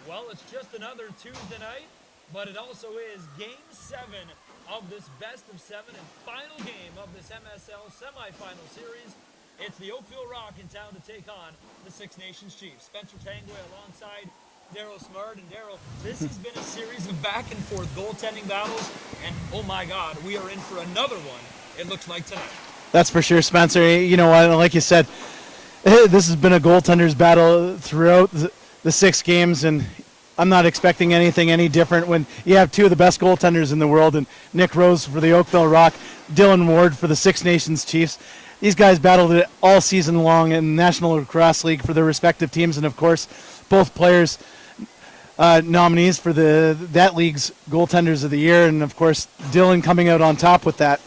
Well, it's just another Tuesday night, but it also is Game 7 of this best of 7 and final game of this MSL semifinal series. It's the Oakville Rock in town to take on the Six Nations Chiefs. Spencer Tangway alongside Daryl Smart. And Daryl, this has been a series of back and forth goaltending battles, and oh my God, we are in for another one, it looks like tonight. That's for sure, Spencer. You know what, like you said, this has been a goaltender's battle throughout the 6 games, and I'm not expecting anything any different when you have 2 of the best goaltenders in the world, and Nick Rose for the Oakville Rock, Dylan Ward for the Six Nations Chiefs. These guys battled it all season long in the National Lacrosse League for their respective teams, and of course, both players nominees for that league's goaltenders of the year, and of course, Dylan coming out on top with that.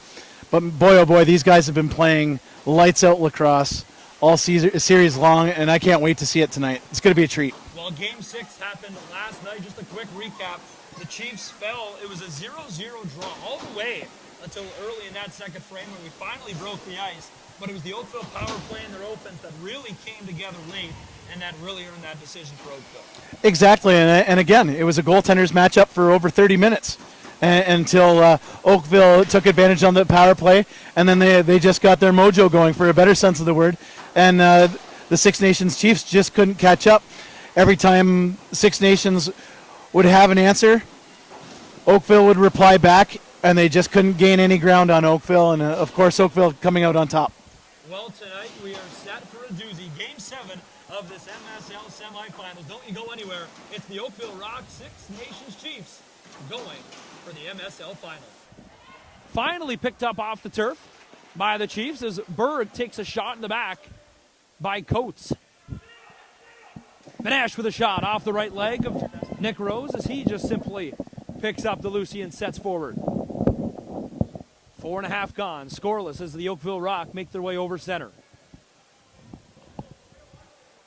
But boy, oh boy, these guys have been playing lights out lacrosse all series long, and I can't wait to see it tonight. It's going to be a treat. Well, Game 6 happened last night. Just a quick recap. The Chiefs fell. It was a 0-0 draw all the way until early in that second frame when we finally broke the ice. But it was the Oakville power play and their offense that really came together late, and that really earned that decision for Oakville. Exactly, and again, it was a goaltenders matchup for over 30 minutes until Oakville took advantage on the power play, and then they just got their mojo going, for a better sense of the word, and the Six Nations Chiefs just couldn't catch up. Every time Six Nations would have an answer, Oakville would reply back, and they just couldn't gain any ground on Oakville, and of course Oakville coming out on top. Well, tonight we are set for a doozy. Game 7 of this MSL semifinals. Don't you go anywhere. It's the Oakville Rock Six Nations Chiefs going for the MSL final. Finally picked up off the turf by the Chiefs as Berg takes a shot in the back by Coates. Benesh with a shot off the right leg of Nick Rose as he just simply picks up the Lucy and sets forward. 4.5 gone, scoreless as the Oakville Rock make their way over center.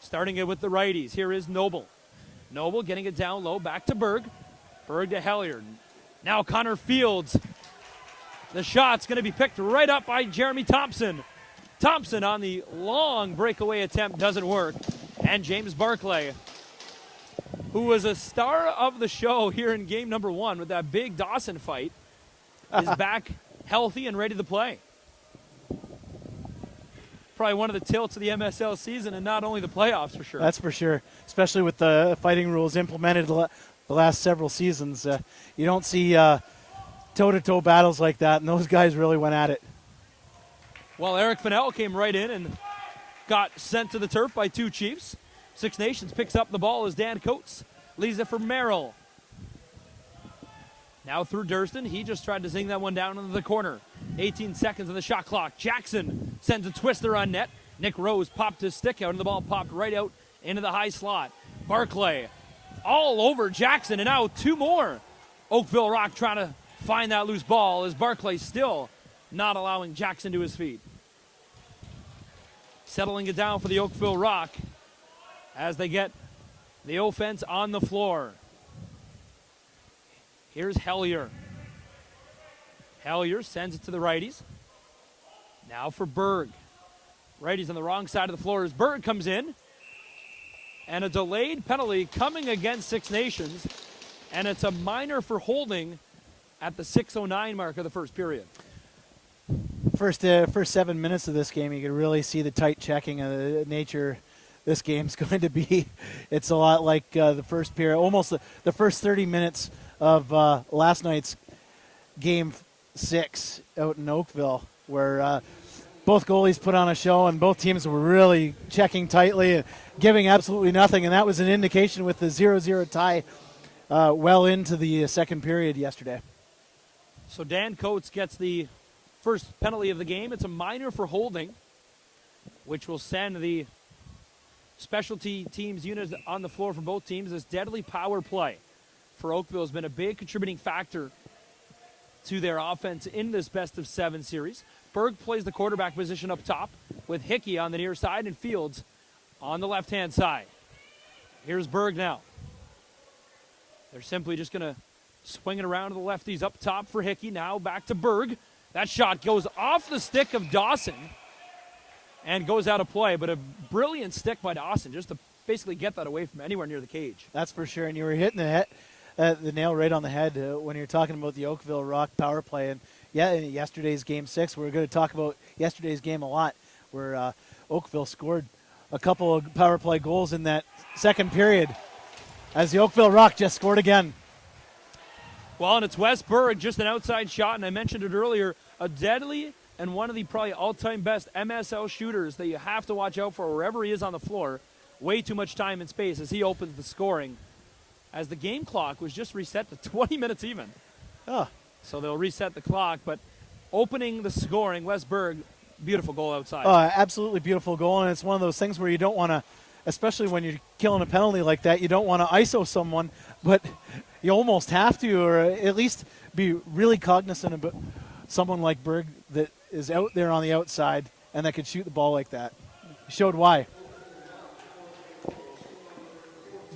Starting it with the righties, here is Noble. Noble getting it down low, back to Berg. Berg to Hellier. Now Connor Fields. The shot's going to be picked right up by Jeremy Thompson. Thompson on the long breakaway attempt doesn't work. And James Barclay, who was a star of the show here in game number 1 with that big Dawson fight, is back healthy and ready to play. Probably one of the tilts of the MSL season, and not only the playoffs for sure. That's for sure, especially with the fighting rules implemented the last several seasons. You don't see toe-to-toe battles like that, and those guys really went at it. Well, Eric Fennell came right in and got sent to the turf by 2 Chiefs. Six Nations picks up the ball as Dan Coates leaves it for Merrill. Now through Durston. He just tried to zing that one down into the corner. 18 seconds on the shot clock. Jackson sends a twister on net. Nick Rose popped his stick out, and the ball popped right out into the high slot. Barclay all over Jackson, and now 2 more. Oakville Rock trying to find that loose ball as Barclay still not allowing Jackson to his feet. Settling it down for the Oakville Rock as they get the offense on the floor. Here's Hellier. Hellier sends it to the righties. Now for Berg. Righties on the wrong side of the floor as Berg comes in. And a delayed penalty coming against Six Nations. And it's a minor for holding at the 6:09 mark of the first period. First 7 minutes of this game, you can really see the tight checking of the nature this game's going to be. It's a lot like the first period, almost the first 30 minutes of last night's Game 6 out in Oakville, where both goalies put on a show and both teams were really checking tightly and giving absolutely nothing, and that was an indication with the 0-0 tie well into the second period yesterday. So Dan Coates gets the first penalty of the game. It's a minor for holding, which will send the specialty teams unit on the floor for both teams. This deadly power play for Oakville has been a big contributing factor to their offense in this best-of-7 series. Berg plays the quarterback position up top with Hickey on the near side and Fields on the left-hand side. Here's Berg now. They're simply just going to swing it around to the lefties up top for Hickey. Now back to Berg. That shot goes off the stick of Dawson and goes out of play, but a brilliant stick by Dawson just to basically get that away from anywhere near the cage. That's for sure. And you were hitting the nail right on the head when you're talking about the Oakville Rock power play. And yeah, in yesterday's Game 6, we're going to talk about yesterday's game a lot, where Oakville scored a couple of power play goals in that second period, as the Oakville Rock just scored again. Well, and it's Wes Berg, just an outside shot, and I mentioned it earlier, a deadly and one of the probably all-time best MSL shooters that you have to watch out for wherever he is on the floor. Way too much time and space as he opens the scoring, as the game clock was just reset to 20 minutes even. Oh. So they'll reset the clock, but opening the scoring, Wes Berg, beautiful goal outside. Absolutely beautiful goal, and it's one of those things where you don't want to, especially when you're killing a penalty like that, you don't want to ISO someone, but you almost have to, or at least be really cognizant of someone like Berg that is out there on the outside and that could shoot the ball like that. Showed why.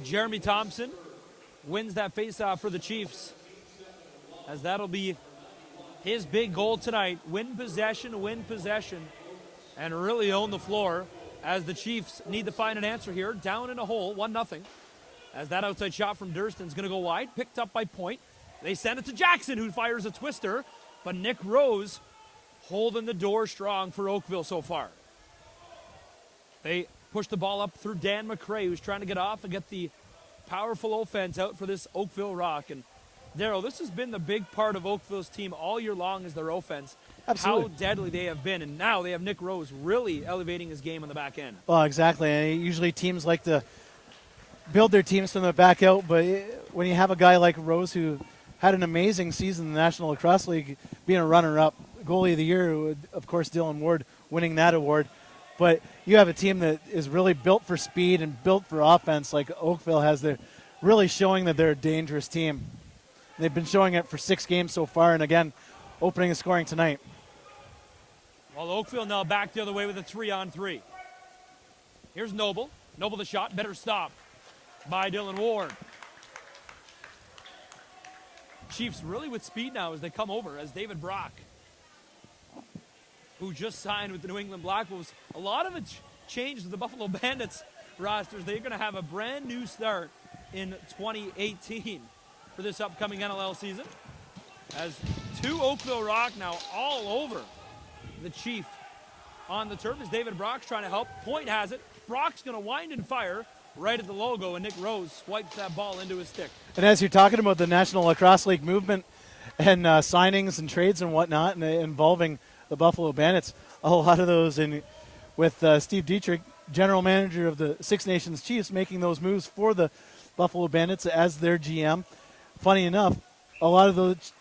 Jeremy Thompson wins that faceoff for the Chiefs, as that'll be his big goal tonight. Win possession, and really own the floor, as the Chiefs need to find an answer here. Down in a hole, 1-0. As that outside shot from Durston's going to go wide, picked up by Point. They send it to Jackson, who fires a twister, but Nick Rose holding the door strong for Oakville so far. They push the ball up through Dan McRae, who's trying to get off and get the powerful offense out for this Oakville Rock. And Darryl, this has been the big part of Oakville's team all year long, is their offense. Absolutely. How deadly they have been, and now they have Nick Rose really elevating his game on the back end. Well, exactly. And usually teams like to build their teams from the back out, but when you have a guy like Rose, who had an amazing season in the National Lacrosse League, being a runner-up, goalie of the year, of course Dylan Ward winning that award, but you have a team that is really built for speed and built for offense like Oakville has. They're really showing that they're a dangerous team. They've been showing it for 6 games so far, and again, opening and scoring tonight. Well, Oakville now back the other way with a 3-on-3. Here's Noble. Noble the shot, better stop by Dylan Ward. Chiefs really with speed now as they come over, as David Brock, who just signed with the New England Black Wolves. A lot of it changed with the Buffalo Bandits rosters. They're going to have a brand new start in 2018 for this upcoming NLL season, as 2 Oakville Rock now all over the Chief on the turf, as David Brock's trying to help. Point has it. Brock's going to wind and fire right at the logo, and Nick Rose swipes that ball into his stick. And as you're talking about the National Lacrosse League movement and signings and trades and whatnot, and involving the Buffalo Bandits, a lot of those with Steve Dietrich, general manager of the Six Nations Chiefs, making those moves for the Buffalo Bandits as their GM. Funny enough, a lot of those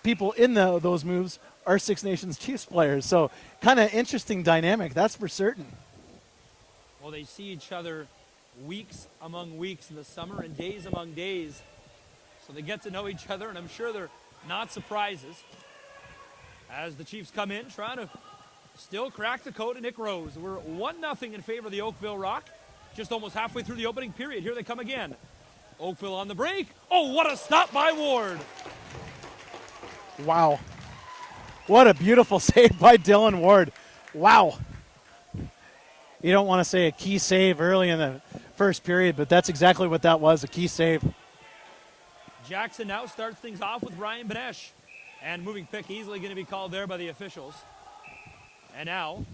people in those moves are Six Nations Chiefs players. So kind of interesting dynamic, that's for certain. Well, they see each other weeks among weeks in the summer and days among days. So they get to know each other, and I'm sure they're not surprises as the Chiefs come in trying to still crack the code of Nick Rose. We're 1-0 in favor of the Oakville Rock. Just almost halfway through the opening period. Here they come again. Oakville on the break. Oh, what a stop by Ward. Wow. What a beautiful save by Dylan Ward. Wow. You don't want to say a key save early in the first period, but that's exactly what that was, a key save. Jackson now starts things off with Ryan Benesh. And moving pick easily going to be called there by the officials. And now,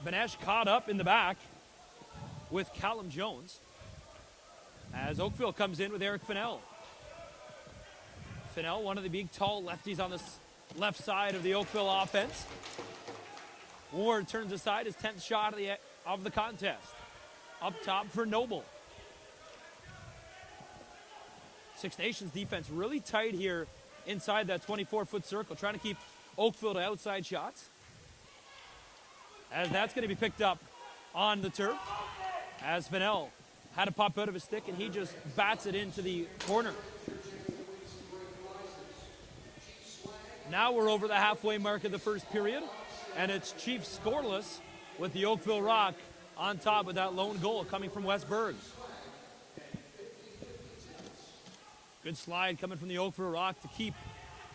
Benesh caught up in the back with Callum Jones, as Oakville comes in with Eric Fennell. Fennell, one of the big, tall lefties on the left side of the Oakville offense. Ward turns aside his 10th shot of the contest. Up top for Noble. Six Nations defense really tight here inside that 24-foot circle, trying to keep Oakville to outside shots. As that's going to be picked up on the turf, as Fennell had to pop out of his stick, and he just bats it into the corner. Now we're over the halfway mark of the first period, and it's Chiefs scoreless with the Oakville Rock on top with that lone goal coming from Wes Berg. Good slide coming from the Oakville Rock to keep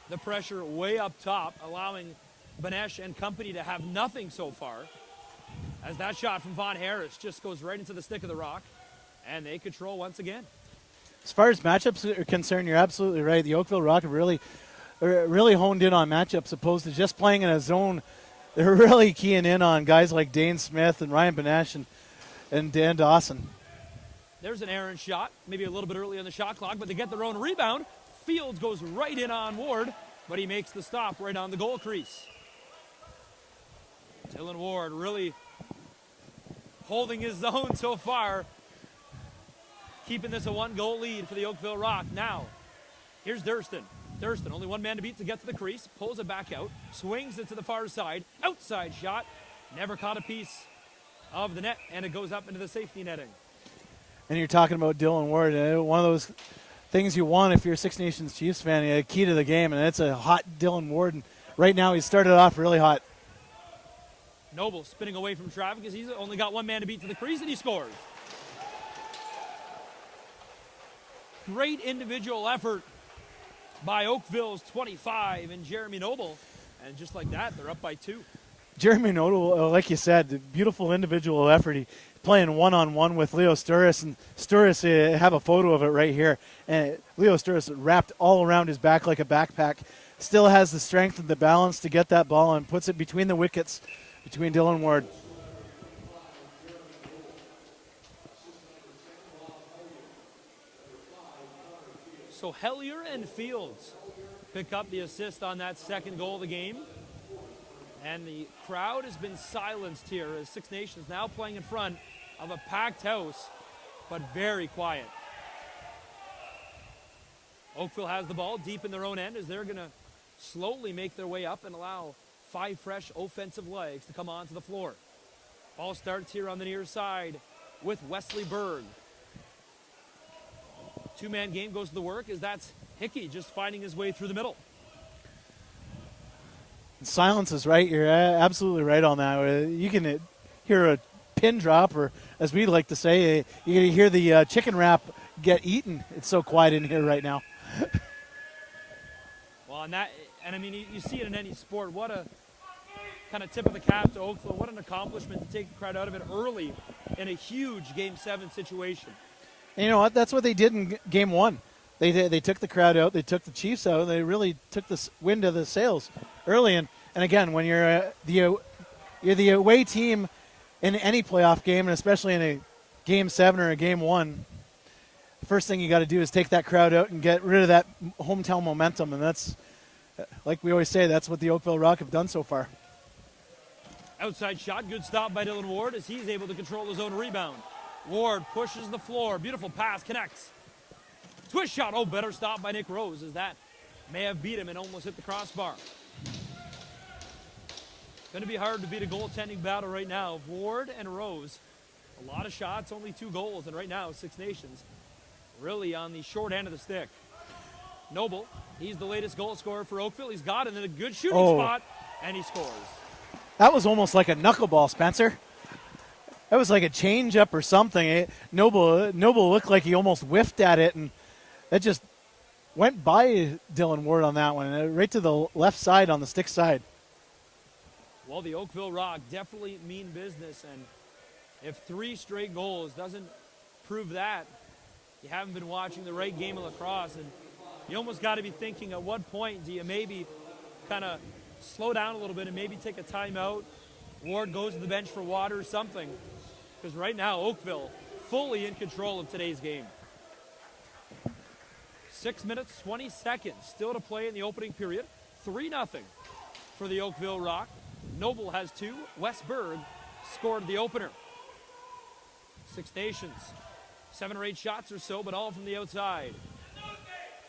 the pressure way up top, allowing Benesh and company to have nothing so far, as that shot from Von Harris just goes right into the stick of the Rock. And they control once again. As far as matchups are concerned, you're absolutely right. The Oakville Rock have really honed in on matchups opposed to just playing in a zone. They're really keying in on guys like Dane Smith and Ryan Benesh and Dan Dawson. There's an errant shot, maybe a little bit early on the shot clock, but they get their own rebound. Fields goes right in on Ward, but he makes the stop right on the goal crease. Dylan Ward really holding his zone so far, keeping this a 1-goal lead for the Oakville Rock. Now, here's Durston. Durston, only one man to beat to get to the crease, pulls it back out, swings it to the far side, outside shot, never caught a piece of the net, and it goes up into the safety netting. And you're talking about Dylan Ward, one of those things you want if you're a Six Nations Chiefs fan, a key to the game, and it's a hot Dylan Ward. And right now, he started off really hot. Noble spinning away from traffic because he's only got one man to beat to the crease, and he scores. Great individual effort by Oakville's 25 and Jeremy Noble. And just like that, they're up by 2. Jeremy Noble, like you said, beautiful individual effort. He playing one-on-one with Leo Sturris, and Sturris, have a photo of it right here. And Leo Sturris wrapped all around his back like a backpack. Still has the strength and the balance to get that ball and puts it between the wickets, between Dylan Ward. So Hellier and Fields pick up the assist on that second goal of the game. And the crowd has been silenced here as Six Nations now playing in front of a packed house, but very quiet. Oakville has the ball deep in their own end as they're going to slowly make their way up and allow 5 fresh offensive legs to come onto the floor. Ball starts here on the near side with Wesley Berg. 2-man game goes to the work as that's Hickey just finding his way through the middle. Silence is right. You're absolutely right on that. You can hear a pin drop, or as we like to say, you can hear the chicken wrap get eaten. It's so quiet in here right now. Well, and I mean, you see it in any sport. What a kind of tip of the cap to Oakville. What an accomplishment to take the crowd out of it early in a huge Game 7 situation. And you know what? That's what they did in Game 1. They took the crowd out. They took the Chiefs out. They really took the wind of the sails early. And again, when you're the away team in any playoff game, and especially in a Game 7 or a Game 1, the first thing you got to do is take that crowd out and get rid of that hometown momentum. And that's, like we always say, that's what the Oakville Rock have done so far. Outside shot, good stop by Dylan Ward as he's able to control his own rebound. Ward pushes the floor, beautiful pass, connects. Twist shot, oh, better stop by Nick Rose as that may have beat him and almost hit the crossbar. Going to be hard to beat a goaltending battle right now. Ward and Rose, a lot of shots, only 2 goals, and right now Six Nations really on the short end of the stick. Noble, he's the latest goal scorer for Oakville. He's got it in a good shooting spot, and he scores. That was almost like a knuckleball, Spencer. That was like a change-up or something. Noble looked like he almost whiffed at it, and that just went by Dylan Ward on that one, right to the left side on the stick side. Well, the Oakville Rock definitely mean business, and if 3 straight goals doesn't prove that, you haven't been watching the right game of lacrosse, and you almost got to be thinking at what point do you maybe kind of slow down a little bit and maybe take a timeout. Ward goes to the bench for water or something, because right now Oakville fully in control of today's game. 6 minutes, 20 seconds still to play in the opening period. 3-0 for the Oakville Rock. Noble has 2. Wes Berg scored the opener. Six Nations, 7 or 8 shots or so, but all from the outside.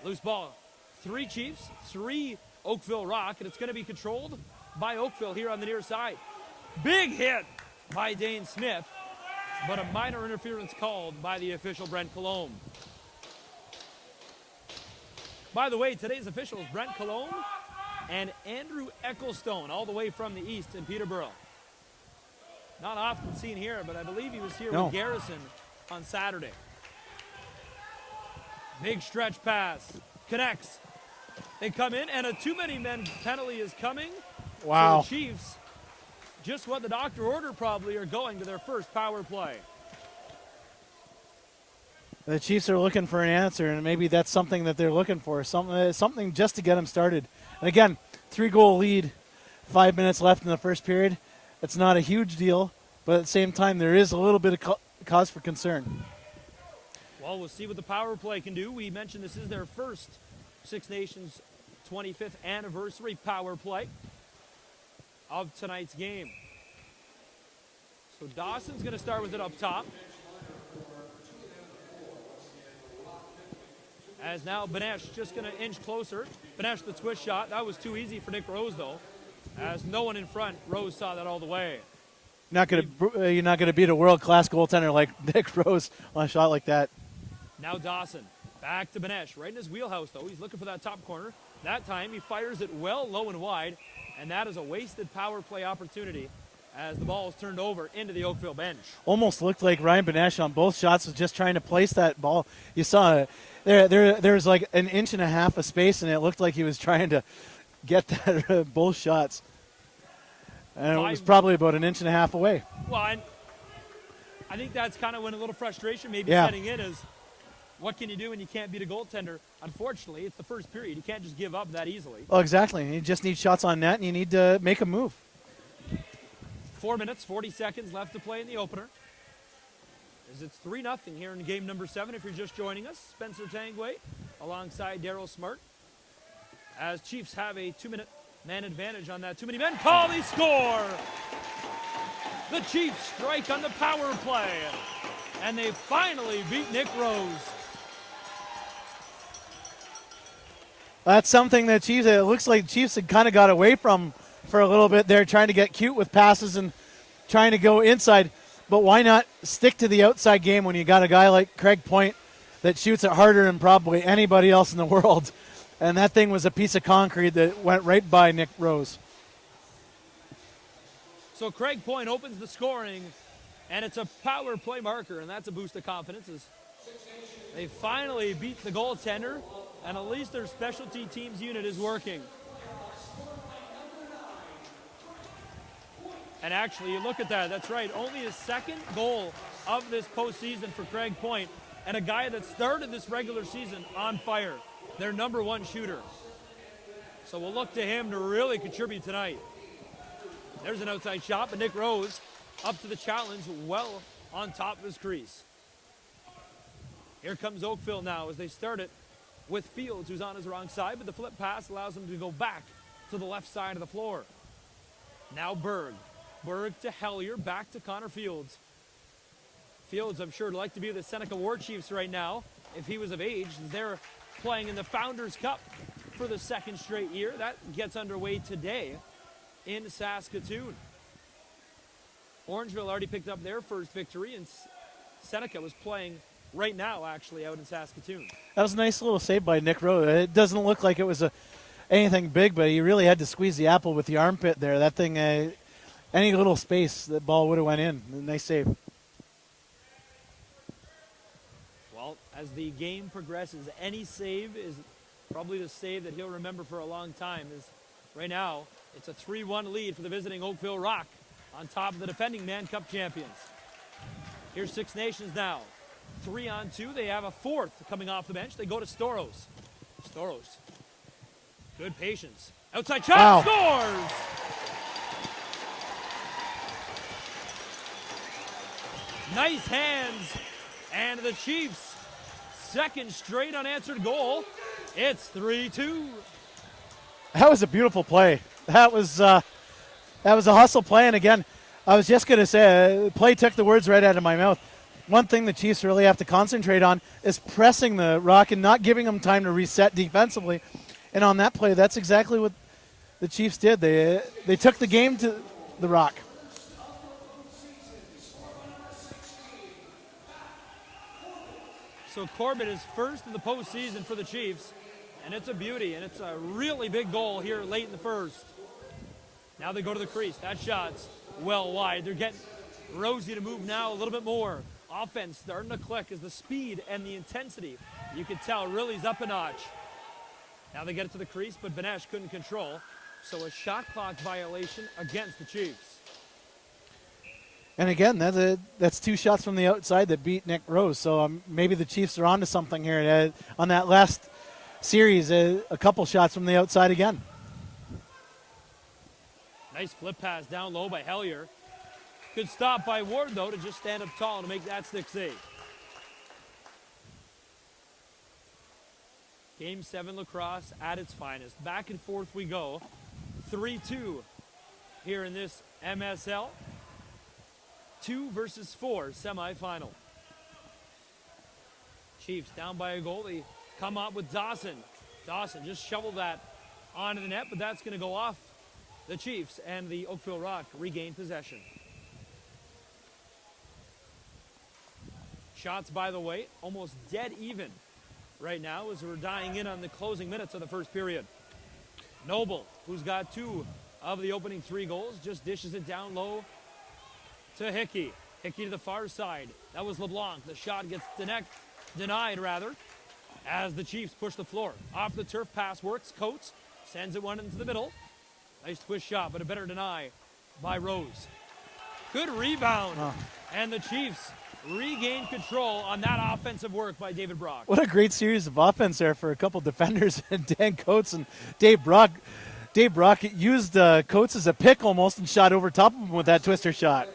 Loose ball. 3 Chiefs, 3 Oakville Rock, and it's going to be controlled by Oakville here on the near side. Big hit by Dane Smith, but a minor interference called by the official Brent Colomb. By the way, today's officials, Brent Colomb and Andrew Ecclestone, all the way from the east in Peterborough. Not often seen here, but I believe he was here with Garrison on Saturday. Big stretch pass, connects. They come in, and a too-many-men penalty is coming. Wow. So the Chiefs, just what the doctor ordered probably, are going to their first power play. The Chiefs are looking for an answer, and maybe that's something that they're looking for, something just to get them started. And again, 3-goal lead, 5 minutes left in the first period. It's not a huge deal, but at the same time, there is a little bit of cause for concern. Well, we'll see what the power play can do. We mentioned this is their first Six Nations 25th anniversary power play of tonight's game. So Dawson's going to start with it up top. As now Benesh just going to inch closer. Benesh the twist shot. That was too easy for Nick Rose, though. As no one in front, Rose saw that all the way. You're not going to beat a world-class goaltender like Nick Rose on a shot like that. Now Dawson, back to Benesh, right in his wheelhouse, though. He's looking for that top corner. That time he fires it well low and wide, and that is a wasted power play opportunity as the ball is turned over into the Oakville bench. Almost looked like Ryan Benesh on both shots was just trying to place that ball. You saw it. There was like an inch and a half of space, and it looked like he was trying to get that both shots. And it was probably about an inch and a half away. Well, I think that's kind of when a little frustration may be setting in is, what can you do when you can't beat a goaltender? Unfortunately, it's the first period. You can't just give up that easily. Well, exactly. You just need shots on net, and you need to make a move. 4 minutes, 40 seconds left to play in the opener. As it's 3-0 here in game number 7 if you're just joining us. Spencer Tangway alongside Daryl Smart. As Chiefs have a 2-minute man advantage on that too-many men call, they score! The Chiefs strike on the power play, and they finally beat Nick Rose. That's something that Chiefs, it looks like Chiefs had kind of got away from for a little bit there, trying to get cute with passes and trying to go inside. But why not stick to the outside game when you got a guy like Craig Point that shoots it harder than probably anybody else in the world? And that thing was a piece of concrete that went right by Nick Rose. So Craig Point opens the scoring, and it's a power play marker, and that's a boost of confidence as they finally beat the goaltender, and at least their specialty teams unit is working. And actually, you look at that, that's right, only his second goal of this postseason for Craig Point, and a guy that started this regular season on fire, their number 1 shooter. So we'll look to him to really contribute tonight. There's an outside shot, but Nick Rose up to the challenge, well on top of his crease. Here comes Oakville now as they start it with Fields, who's on his wrong side, but the flip pass allows him to go back to the left side of the floor. Now Berg. Berg to Hellier, back to Connor Fields. Fields, I'm sure, would like to be with the Seneca War Chiefs right now if he was of age. They're playing in the Founders Cup for the 2nd straight year. That gets underway today in Saskatoon. Orangeville already picked up their first victory, and Seneca was playing right now, actually, out in Saskatoon. That was a nice little save by Nick Rose. It doesn't look like it was anything big, but he really had to squeeze the apple with the armpit there. That thing, any little space, the ball would have went in. Nice save. Well, as the game progresses, any save is probably the save that he'll remember for a long time. Is right now, it's a 3-1 lead for the visiting Oakville Rock on top of the defending Mann Cup champions. Here's Six Nations now. 3-on-2. They have a 4th coming off the bench. They go to Storos. Storos. Good patience. Outside shot. Wow. Scores! Nice hands. And the Chiefs, 2nd straight unanswered goal. It's 3-2. That was a beautiful play. That was a hustle play. And again, I was just going to say, play took the words right out of my mouth. One thing the Chiefs really have to concentrate on is pressing the Rock and not giving them time to reset defensively. And on that play, that's exactly what the Chiefs did. They took the game to the Rock. So Corbett is first in the postseason for the Chiefs, and it's a beauty, and it's a really big goal here late in the first. Now they go to the crease. That shot's well wide. They're getting Rosie to move now a little bit more. Offense starting to click as the speed and the intensity, you could tell, really is up a notch. Now they get it to the crease, but Benesh couldn't control. So a shot clock violation against the Chiefs. And again, that's 2 shots from the outside that beat Nick Rose. So maybe the Chiefs are onto something here. On that last series, a couple shots from the outside again. Nice flip pass down low by Hellier. Good stop by Ward, though, to just stand up tall to make that stick safe. Game 7 lacrosse at its finest. Back and forth we go. 3-2 here in this MSL 2 versus 4 semifinal. Chiefs down by a goal. They come up with Dawson. Dawson just shoveled that onto the net, but that's going to go off the Chiefs, and the Oakville Rock regain possession. Shots, by the way, almost dead even right now as we're dying in on the closing minutes of the first period. Noble, who's got 2 of the opening 3 goals, just dishes it down low to Hickey. Hickey to the far side. That was LeBlanc. The shot gets denied, as the Chiefs push the floor. Off the turf, pass works. Coates sends it one into the middle. Nice twist shot, but a better deny by Rose. Good rebound. And the Chiefs regain control on that offensive work by David Brock. What a great series of offense there for a couple defenders, Dan Coates and Dave Brock. Dave Brock used Coates as a pick almost and shot over top of him with that twister shot.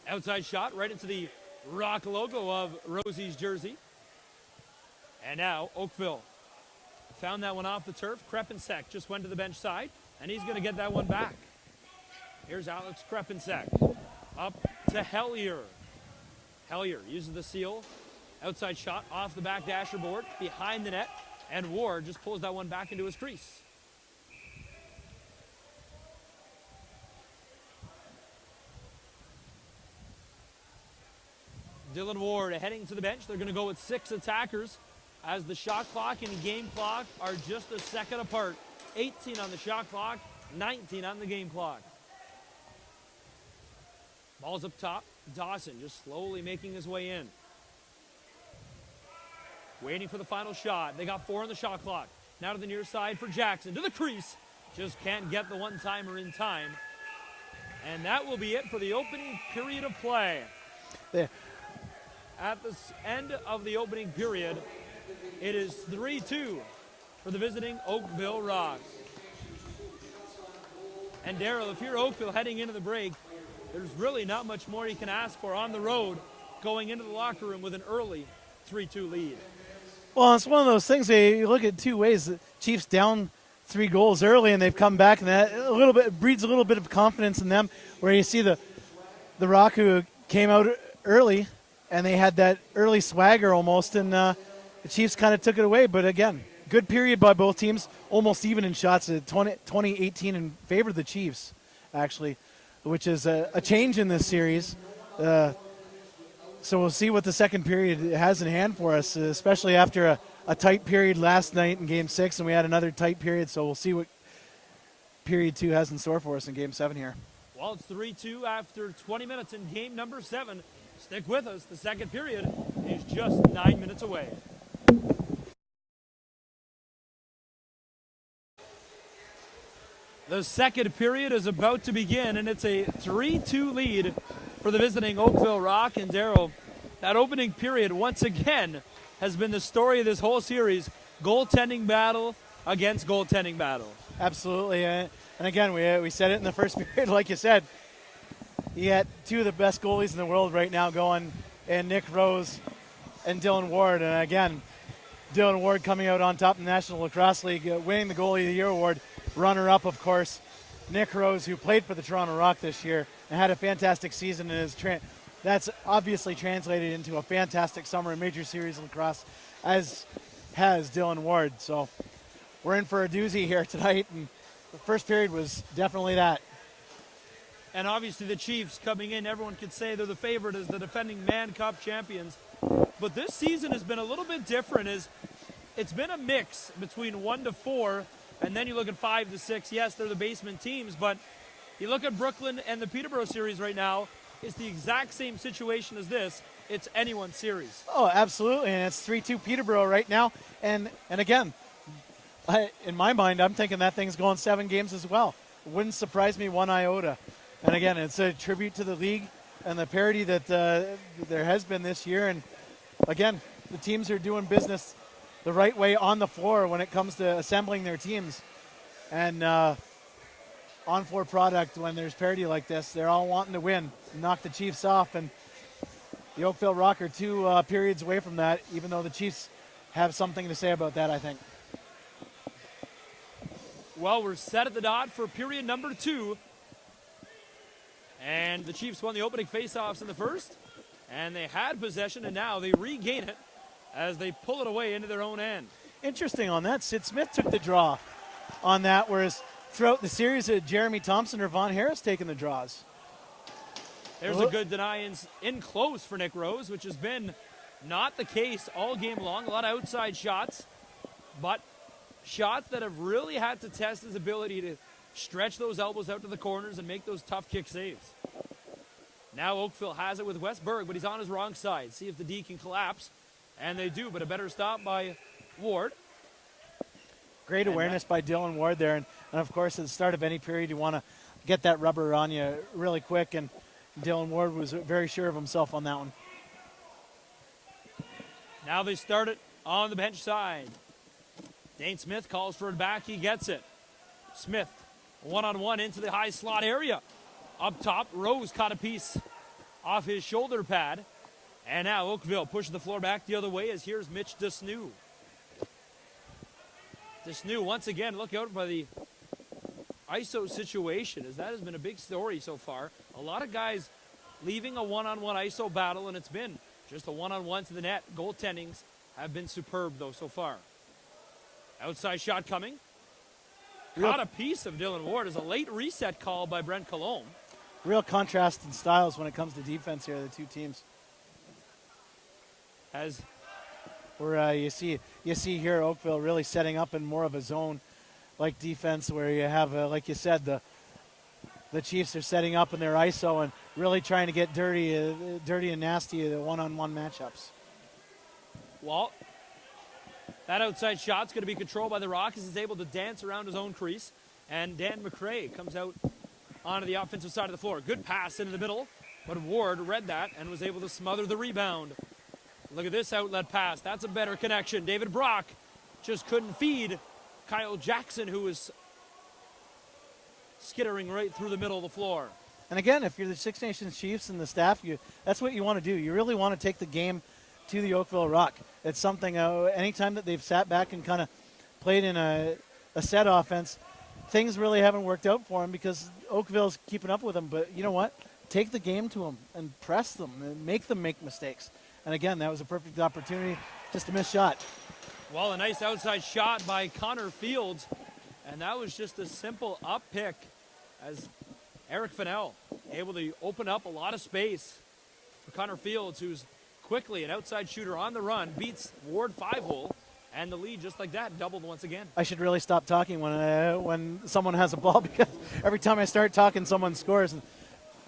Outside shot right into the Rock logo of Rosie's jersey. And now Oakville found that one off the turf. Krepensek just went to the bench side, and he's going to get that one back. Here's Alex Krepensek. Up to Hellier. Hellier uses the seal. Outside shot off the back dasher board, behind the net, and Ward just pulls that one back into his crease. Dylan Ward heading to the bench. They're going to go with 6 attackers as the shot clock and game clock are just a second apart. 18 on the shot clock, 19 on the game clock. Ball's up top. Dawson just slowly making his way in. Waiting for the final shot. They got 4 on the shot clock. Now to the near side for Jackson. To the crease. Just can't get the one-timer in time. And that will be it for the opening period of play. There. At the end of the opening period, it is 3-2 for the visiting Oakville Rocks. And Darryl, if you're Oakville heading into the break, there's really not much more you can ask for on the road going into the locker room with an early 3-2 lead. Well, it's one of those things where you look at 2 ways. The Chiefs down 3 goals early, and they've come back, and that breeds a little bit of confidence in them, where you see the Rock who came out early, and they had that early swagger almost, and the Chiefs kind of took it away. But again, good period by both teams, almost even in shots. 20-18 in favor of the Chiefs, actually, which is a change in this series. So we'll see what the second period has in hand for us, especially after a tight period last night in Game 6, and we had another tight period. So we'll see what Period 2 has in store for us in Game 7 here. Well, it's 3-2 after 20 minutes in Game number 7. Stick with us. The second period is just 9 minutes away. The second period is about to begin, and it's a 3-2 lead for the visiting Oakville Rock. And Darryl, that opening period once again has been the story of this whole series. Goaltending battle against goaltending battle. Absolutely. And again, we said it in the first period, like you said. You got 2 of the best goalies in the world right now going, and Nick Rose and Dylan Ward. And again, Dylan Ward coming out on top in the National Lacrosse League, winning the Goalie of the Year award. Runner-up, of course, Nick Rose, who played for the Toronto Rock this year and had a fantastic season. And that's obviously translated into a fantastic summer in Major Series Lacrosse, as has Dylan Ward. So we're in for a doozy here tonight, and the first period was definitely that. And obviously the Chiefs coming in, everyone could say they're the favorite as the defending Man Cup champions. But this season has been a little bit different. It's been a mix between 1 to 4, and then you look at 5 to 6. Yes, they're the basement teams, but you look at Brooklyn and the Peterborough series right now, it's the exact same situation as this. It's anyone's series. Oh, absolutely, and it's 3-2 Peterborough right now. And again, in my mind, I'm thinking that thing's going 7 games as well. Wouldn't surprise me one iota. And again, it's a tribute to the league and the parity that there has been this year. And again, the teams are doing business the right way on the floor when it comes to assembling their teams. And on-floor product, when there's parity like this, they're all wanting to win, knock the Chiefs off. And the Oakville Rock are 2 periods away from that, even though the Chiefs have something to say about that, I think. Well, we're set at the dot for period number 2. And the Chiefs won the opening faceoffs in the first. And they had possession, and now they regain it as they pull it away into their own end. Interesting on that. Sid Smith took the draw on that, whereas throughout the series, Jeremy Thompson or Von Harris taking the draws. There's a good deny in close for Nick Rose, which has been not the case all game long. A lot of outside shots, but shots that have really had to test his ability to stretch those elbows out to the corners and make those tough kick saves. Now Oakville has it with Westberg, but he's on his wrong side. See if the D can collapse. And they do, but a better stop by Ward. Great awareness by Dylan Ward there. And of course, at the start of any period, you want to get that rubber on you really quick. And Dylan Ward was very sure of himself on that one. Now they start it on the bench side. Dane Smith calls for it back. He gets it. Smith, one-on-one into the high slot area. Up top, Rose caught a piece off his shoulder pad. And now Oakville pushes the floor back the other way as here's Mitch Desnew. Desnew, once again, look out by the ISO situation, as that has been a big story so far. A lot of guys leaving a one-on-one ISO battle, and it's been just a one-on-one to the net. Goaltendings have been superb, though, so far. Outside shot coming. Caught a piece of Dylan Ward as a late reset call by Brent Colomb. Real contrast in styles when it comes to defense here, the two teams. As where you see here Oakville really setting up in more of a zone-like defense, where you have, like you said, the Chiefs are setting up in their ISO and really trying to get dirty and nasty the one-on-one matchups. Well, that outside shot's going to be controlled by the Rock as he's able to dance around his own crease, and Dan McRae comes out onto the offensive side of the floor. Good pass into the middle, but Ward read that and was able to smother the rebound. Look at this outlet pass. That's a better connection. David Brock just couldn't feed Kyle Jackson, who was skittering right through the middle of the floor. And again, if you're the Six Nations Chiefs and the staff, that's what you want to do. You really want to take the game to the Oakville Rock. It's something, anytime that they've sat back and kind of played in a set offense, things really haven't worked out for them because Oakville's keeping up with them. But you know what? Take the game to them and press them and make them make mistakes. And again, that was a perfect opportunity, just a missed shot. Well, a nice outside shot by Connor Fields, and that was just a simple up pick as Eric Fennell able to open up a lot of space for Connor Fields, who's quickly an outside shooter on the run, beats Ward 5-hole, and the lead just like that doubled once again. I should really stop talking when someone has a ball, because every time I start talking, someone scores. And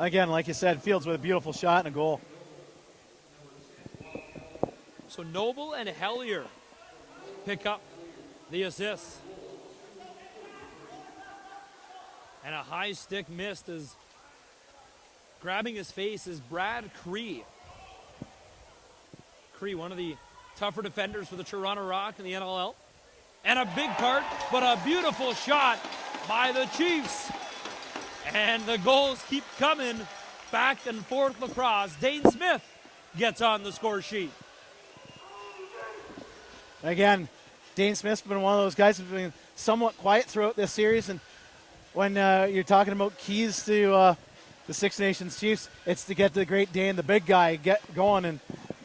again, like you said, Fields with a beautiful shot and a goal. So Noble and Hellier pick up the assists. And a high stick missed as grabbing his face is Brad Cree. Cree, one of the tougher defenders for the Toronto Rock in the NLL. And a big part, but a beautiful shot by the Chiefs. And the goals keep coming. Back and forth lacrosse. Dane Smith gets on the score sheet. Again, Dane Smith's been one of those guys who's been somewhat quiet throughout this series. And when you're talking about keys to the Six Nations Chiefs, it's to get the great Dane, the big guy, get going. And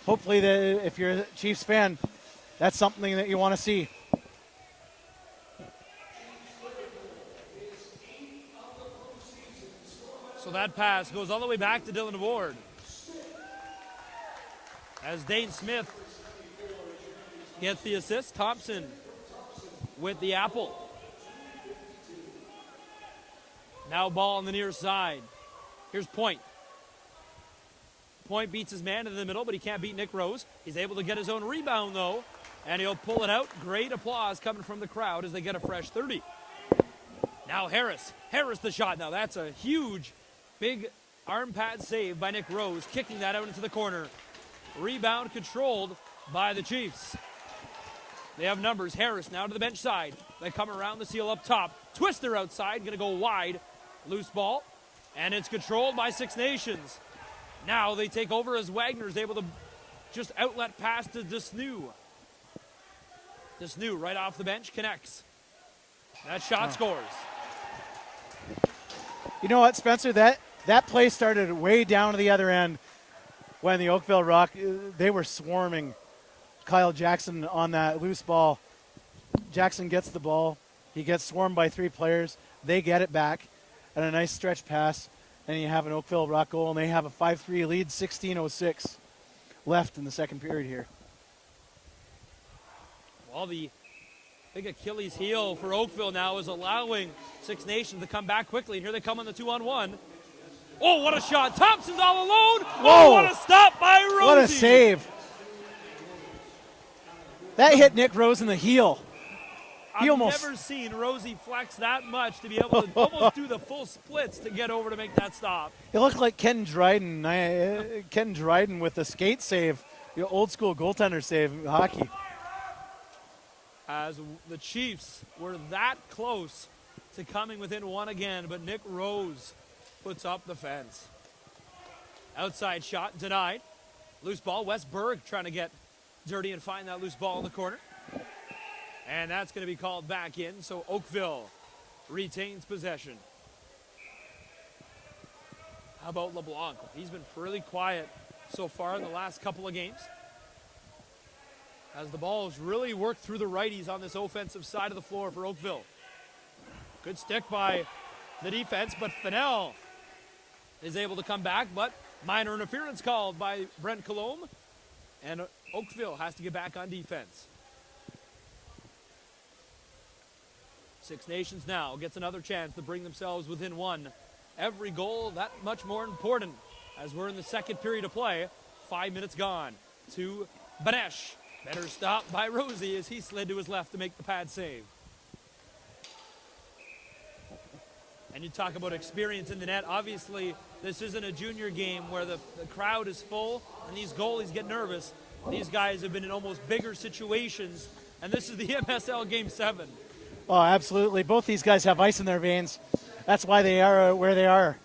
hopefully, if you're a Chiefs fan, that's something that you want to see. So that pass goes all the way back to Dylan Ward. As Dane Smith gets the assist, Thompson with the apple. Now ball on the near side. Here's Point. Point beats his man in the middle, but he can't beat Nick Rose. He's able to get his own rebound, though, and he'll pull it out. Great applause coming from the crowd as they get a fresh 30. Now Harris. Harris the shot. Now that's a huge Big arm pad save by Nick Rose, kicking that out into the corner. Rebound controlled by the Chiefs. They have numbers. Harris now to the bench side. They come around the seal up top. Twister outside, going to go wide. Loose ball, and it's controlled by Six Nations. Now they take over as Wagner's able to just outlet pass to Desnew. Desnew right off the bench, connects. That shot scores. You know what, Spencer? That play started way down to the other end when the Oakville Rock, they were swarming Kyle Jackson on that loose ball. Jackson gets the ball. He gets swarmed by 3 players. They get it back, and a nice stretch pass, and you have an Oakville Rock goal, and they have a 5-3 lead, 16:06 left in the second period here. Well, the big Achilles heel for Oakville now is allowing Six Nations to come back quickly, and here they come on the 2-on-1. Oh, what a shot. Thompson's all alone. Whoa. Oh, what a stop by Rosie. What a save. That hit Nick Rose in the heel. I've never seen Rosie flex that much to be able to almost do the full splits to get over to make that stop. It looked like Ken Dryden with the skate save, the old school goaltender save in hockey. As the Chiefs were that close to coming within one again, but Nick Rose puts up the fence. Outside shot denied. Loose ball, Wes Berg trying to get dirty and find that loose ball in the corner. And that's going to be called back in, so Oakville retains possession. How about LeBlanc? He's been pretty quiet so far in the last couple of games, as the ball has really worked through the righties on this offensive side of the floor for Oakville. Good stick by the defense, but Fennell is able to come back, but minor interference called by Brent Colombe, and Oakville has to get back on defense. Six Nations now gets another chance to bring themselves within one. Every goal that much more important as we're in the second period of play. 5 minutes gone to Banesh. Better stop by Rosie as he slid to his left to make the pad save. And you talk about experience in the net. Obviously, this isn't a junior game where the crowd is full and these goalies get nervous. These guys have been in almost bigger situations, and this is the MSL Game 7. Oh, absolutely. Both these guys have ice in their veins. That's why they are where they are.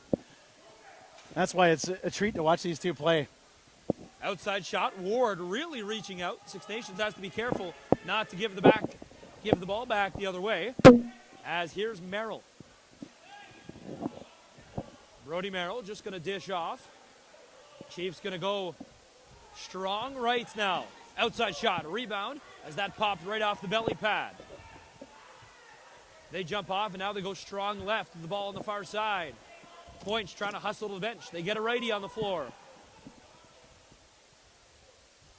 That's why it's a treat to watch these two play. Outside shot. Ward really reaching out. Six Nations has to be careful not to give the ball back the other way. As here's Merrill. Brody Merrill just going to dish off. Chiefs going to go strong rights now. Outside shot. Rebound as that popped right off the belly pad. They jump off, and now they go strong left with the ball on the far side. Points trying to hustle to the bench. They get a righty on the floor.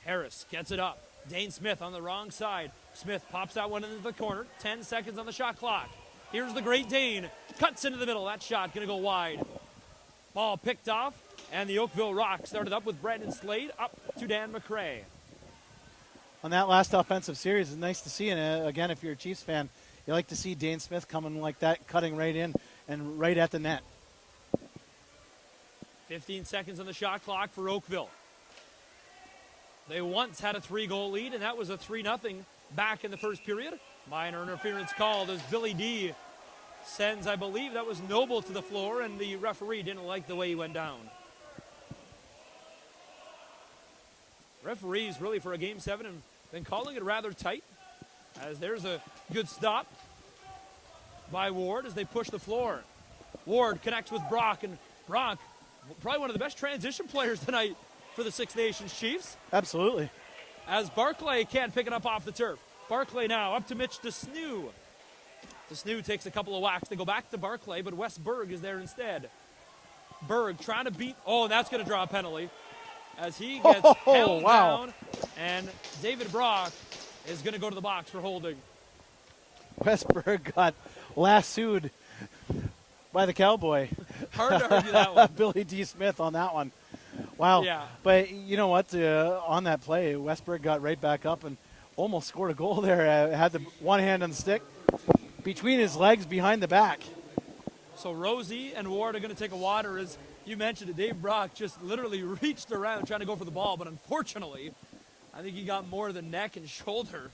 Harris gets it up. Dane Smith on the wrong side. Smith pops that one into the corner. 10 seconds on the shot clock. Here's the Great Dane. Cuts into the middle. That shot going to go wide. Ball picked off, and the Oakville Rock started up with Brandon Slade up to Dan McRae. On that last offensive series, it's nice to see. And again, if you're a Chiefs fan, you like to see Dane Smith coming like that, cutting right in and right at the net. 15 seconds on the shot clock for Oakville. They once had a 3-goal lead, and that was a 3-0 back in the first period. Minor interference called as Billy D sends, I believe that was Noble to the floor, and the referee didn't like the way he went down. Referees really for a Game 7 have been calling it rather tight, as there's a good stop by Ward as they push the floor. Ward connects with Brock, and Brock, probably one of the best transition players tonight for the Six Nations Chiefs. Absolutely. As Barclay can't pick it up off the turf. Barclay now up to Mitch Desnew. Desnew takes a couple of whacks. They go back to Barclay, but Wes Berg is there instead. Berg trying to beat, and that's going to draw a penalty as he gets held down, and David Brock is going to go to the box for holding. Westberg got lassoed by the Cowboy. Hard to argue that one. Billy D. Smith on that one. Wow. Yeah. But you know what? On that play, Westberg got right back up and almost scored a goal there. Had the one hand on the stick between his legs behind the back. So Rosie and Ward are going to take a water. As you mentioned it, Dave Brock just literally reached around trying to go for the ball, but unfortunately, I think he got more than neck and shoulder,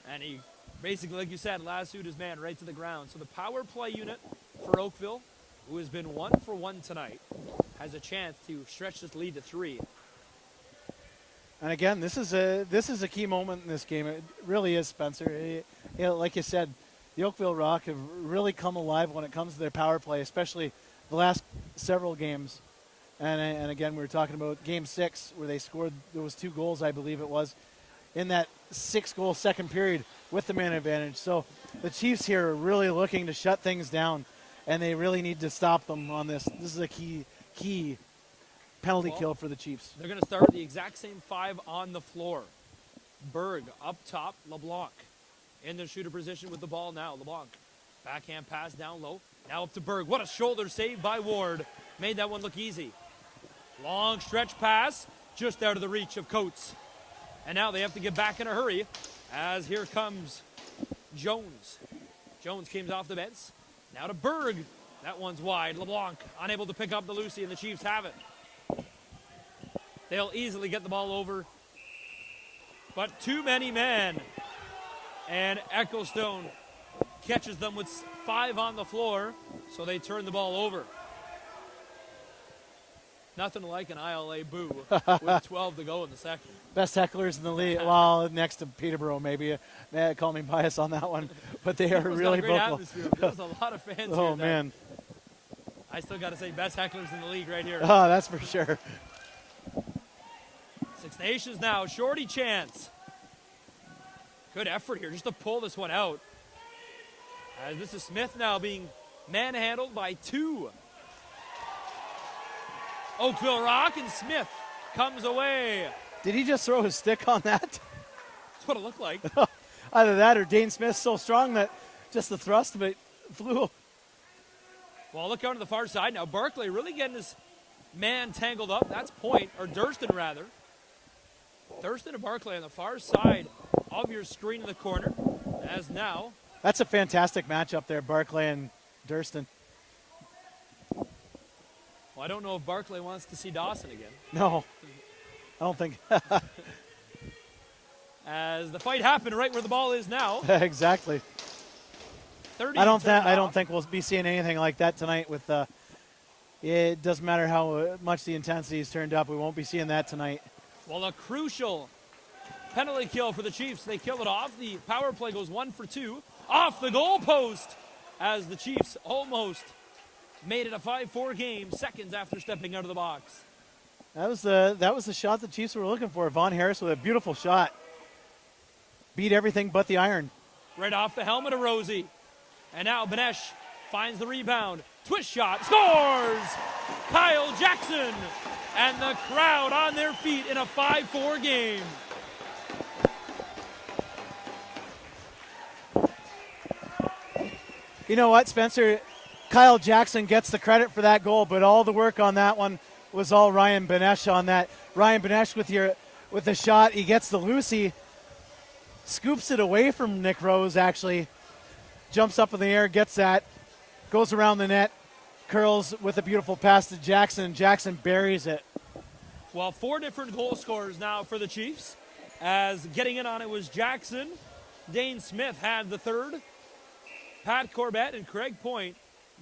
and he basically, like you said, lassoed his man right to the ground. So the power play unit for Oakville, who has been 1 for 1 tonight, has a chance to stretch this lead to 3. And again, this is a key moment in this game. It really is, Spencer. Like you said, the Oakville Rock have really come alive when it comes to their power play, especially the last several games. And again, we were talking about Game 6 where they scored those 2 goals, I believe it was, in that 6-goal second period with the man advantage. So the Chiefs here are really looking to shut things down, and they really need to stop them on this. This is a key penalty kill for the Chiefs. They're going to start the exact same 5 on the floor. Berg up top, LeBlanc in the shooter position with the ball now. LeBlanc, backhand pass down low. Now up to Berg. What a shoulder save by Ward. Made that one look easy. Long stretch pass, just out of the reach of Coates. And now they have to get back in a hurry, as here comes Jones. Jones comes off the bench. Now to Berg. That one's wide. LeBlanc unable to pick up the Lucy, and the Chiefs have it. They'll easily get the ball over. But too many men. And Ecclestone catches them with 5 on the floor, so they turn the ball over. Nothing like an ILA boo with 12 to go in the second. Best hecklers in the league. Well, next to Peterborough, maybe. Call me biased on that one. But they are really vocal. There was a lot of fans here. Oh, man. I still got to say best hecklers in the league right here. Oh, that's for sure. Six Nations now. Shorty chance. Good effort here just to pull this one out. As this is Smith now being manhandled by 2. Oakville Rock, and Smith comes away. Did he just throw his stick on that? That's what it looked like. Either that or Dane Smith's so strong that just the thrust of it flew. Well, look out to the far side now. Barclay really getting his man tangled up. That's Point, or Durston rather. Durston and Barclay on the far side of your screen in the corner. As now. That's a fantastic matchup there, Barclay and Durston. Well, I don't know if Barclay wants to see Dawson again. No, I don't think. As the fight happened right where the ball is now. Exactly. 30 I don't think we'll be seeing anything like that tonight. With it doesn't matter how much the intensity is turned up. We won't be seeing that tonight. Well, a crucial penalty kill for the Chiefs. They kill it off. The power play goes 1 for 2 off the goal post as the Chiefs almost made it a 5-4 game seconds after stepping out of the box. That was the shot the Chiefs were looking for. Von Harris with a beautiful shot. Beat everything but the iron. Right off the helmet of Rosie. And now Benesh finds the rebound. Twist shot. Scores! Kyle Jackson. And the crowd on their feet in a 5-4 game. You know what, Spencer? Kyle Jackson gets the credit for that goal, but all the work on that one was all Ryan Benesh on that. Ryan Benesh with the shot, he gets the Lucy, scoops it away from Nick Rose actually, jumps up in the air, gets that, goes around the net, curls with a beautiful pass to Jackson, and Jackson buries it. Well, 4 different goal scorers now for the Chiefs, as getting in on it was Jackson. Dane Smith had the 3rd. Pat Corbett and Craig Point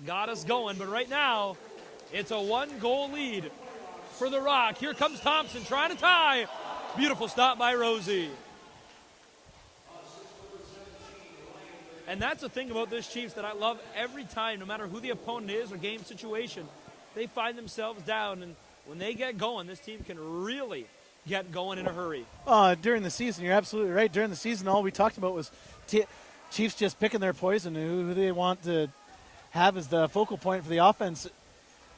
got us going, but right now it's a 1-goal lead for the Rock. Here comes Thompson trying to tie. Beautiful stop by Rosie. And that's the thing about this Chiefs that I love every time, no matter who the opponent is or game situation, they find themselves down, and when they get going, this team can really get going in a hurry. During the season, you're absolutely right. During the season, all we talked about was Chiefs just picking their poison, who they want to have as the focal point for the offense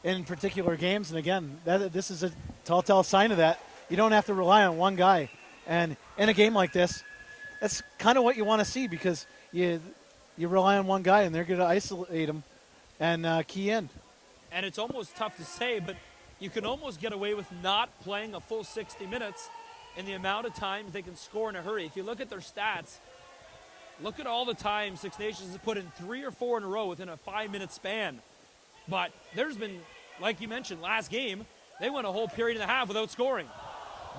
in particular games. And again, this is a telltale sign of that. You don't have to rely on one guy. And in a game like this, that's kind of what you want to see, because you rely on one guy and they're going to isolate him and key in. And it's almost tough to say, but you can almost get away with not playing a full 60 minutes in the amount of times they can score in a hurry. If you look at their stats, look at all the times Six Nations has put in 3 or 4 in a row within a 5-minute span. But there's been, like you mentioned, last game, they went a whole period and a half without scoring.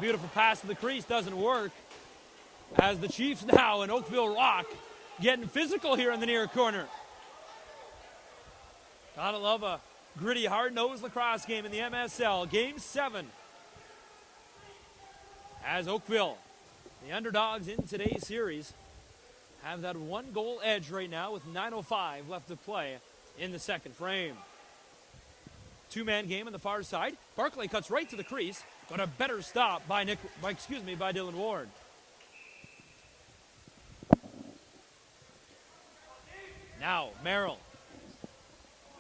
Beautiful pass to the crease doesn't work, as the Chiefs now in Oakville Rock getting physical here in the near corner. Gotta love a gritty, hard-nosed lacrosse game in the MSL. Game 7. As Oakville, the underdogs in today's series, have that one-goal edge right now with 9:05 left to play in the second frame. Two-man game on the far side. Barclay cuts right to the crease, but a better stop by Dylan Ward. Now, Merrill.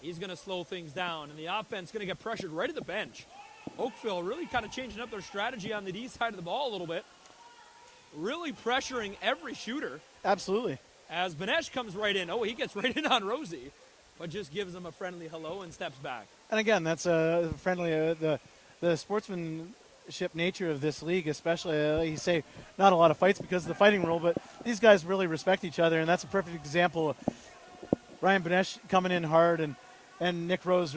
He's going to slow things down, and the offense going to get pressured right at the bench. Oakville really kind of changing up their strategy on the D side of the ball a little bit. Really pressuring every shooter. Absolutely. As Banesh comes right in. Oh, he gets right in on Rosie, but just gives him a friendly hello and steps back. And again, that's a friendly, the sportsmanship nature of this league, especially, like you say, not a lot of fights because of the fighting rule, but these guys really respect each other, and that's a perfect example of Ryan Banesh coming in hard and Nick Rose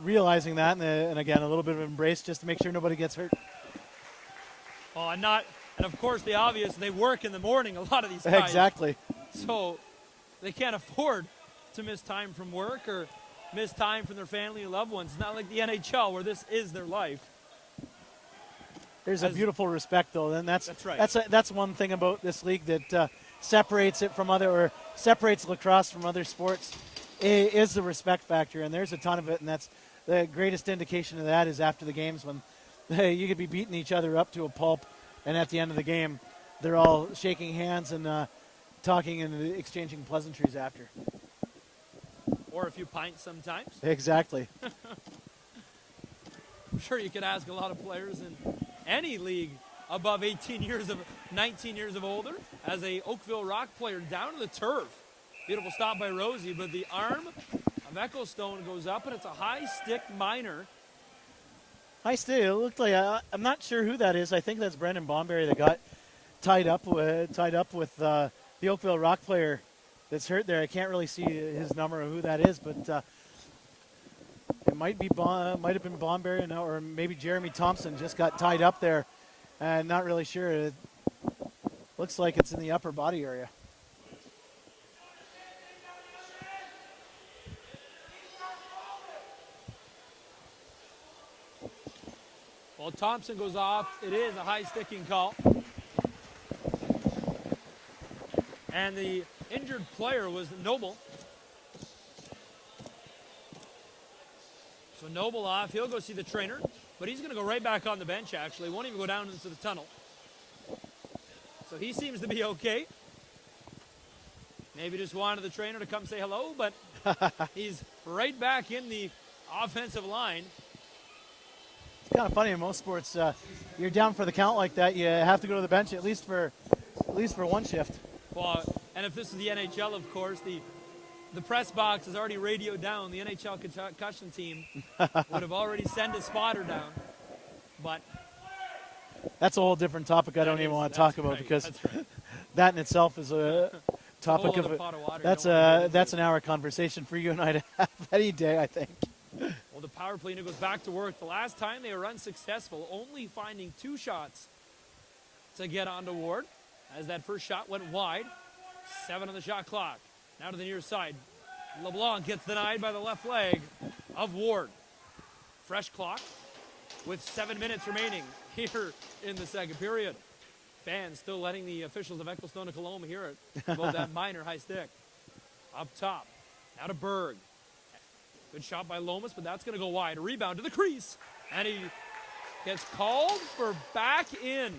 realizing that, and again, a little bit of embrace just to make sure nobody gets hurt. Oh, and of course the obvious, they work in the morning, a lot of these guys. Exactly. So they can't afford to miss time from work or miss time from their family and loved ones. It's not like the NHL where this is their life. There's a beautiful respect, though, and that's right. That's one thing about this league that separates it from separates lacrosse from other sports is the respect factor, and there's a ton of it, and that's the greatest indication of that is after the games when you could be beating each other up to a pulp, and at the end of the game, they're all shaking hands and talking and exchanging pleasantries after. Or a few pints sometimes. Exactly. I'm sure you could ask a lot of players in any league above 19 years of older, as a Oakville Rock player down to the turf. Beautiful stop by Rosie, but the arm of Ecclestone goes up, and it's a high stick minor. High stick. It looked like I'm not sure who that is. I think that's Brendan Bomberry that got tied up with the Oakville Rock player that's hurt there. I can't really see his number or who that is, but it might have been Bomberry or maybe Jeremy Thompson just got tied up there. Not really sure. It looks like it's in the upper body area. Well, Thompson goes off. It is a high sticking call. And the injured player was Noble. So Noble off. He'll go see the trainer, but he's going to go right back on the bench, actually. Won't even go down into the tunnel. So he seems to be okay. Maybe just wanted the trainer to come say hello, but he's right back in the offensive line. It's kind of funny in most sports. You're down for the count like that, you have to go to the bench at least for one shift. Well, and if this is the NHL, of course, the press box is already radioed down. The NHL concussion team would have already sent a spotter down. But that's a whole different topic I don't even want to talk about, because that in itself is a topic of that's an hour conversation for you and I to have any day, I think. Well, the power play goes back to work. The last time they were unsuccessful, only finding 2 shots to get onto Ward, as that first shot went wide. 7 on the shot clock. Now to the near side. LeBlanc gets denied by the left leg of Ward. Fresh clock with 7 minutes remaining here in the second period. Fans still letting the officials of Ecclestone and Coloma hear it about that minor high stick. Up top. Now to Berg. Good shot by Lomas, but that's going to go wide. A rebound to the crease. And he gets called for back in.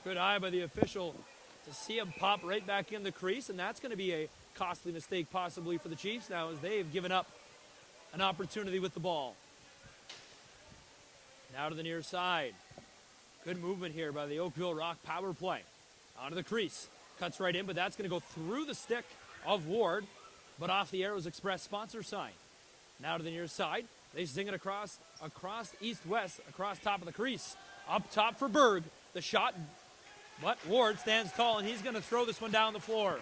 Good eye by the official to see him pop right back in the crease, and that's going to be a costly mistake possibly for the Chiefs now, as they've given up an opportunity with the ball. Now to the near side. Good movement here by the Oakville Rock power play. Onto the crease. Cuts right in, but that's going to go through the stick of Ward, but off the Arrows Express sponsor sign. Now to the near side. They zing it across east-west, across top of the crease. Up top for Berg. The shot, but Ward stands tall, and he's going to throw this one down the floor.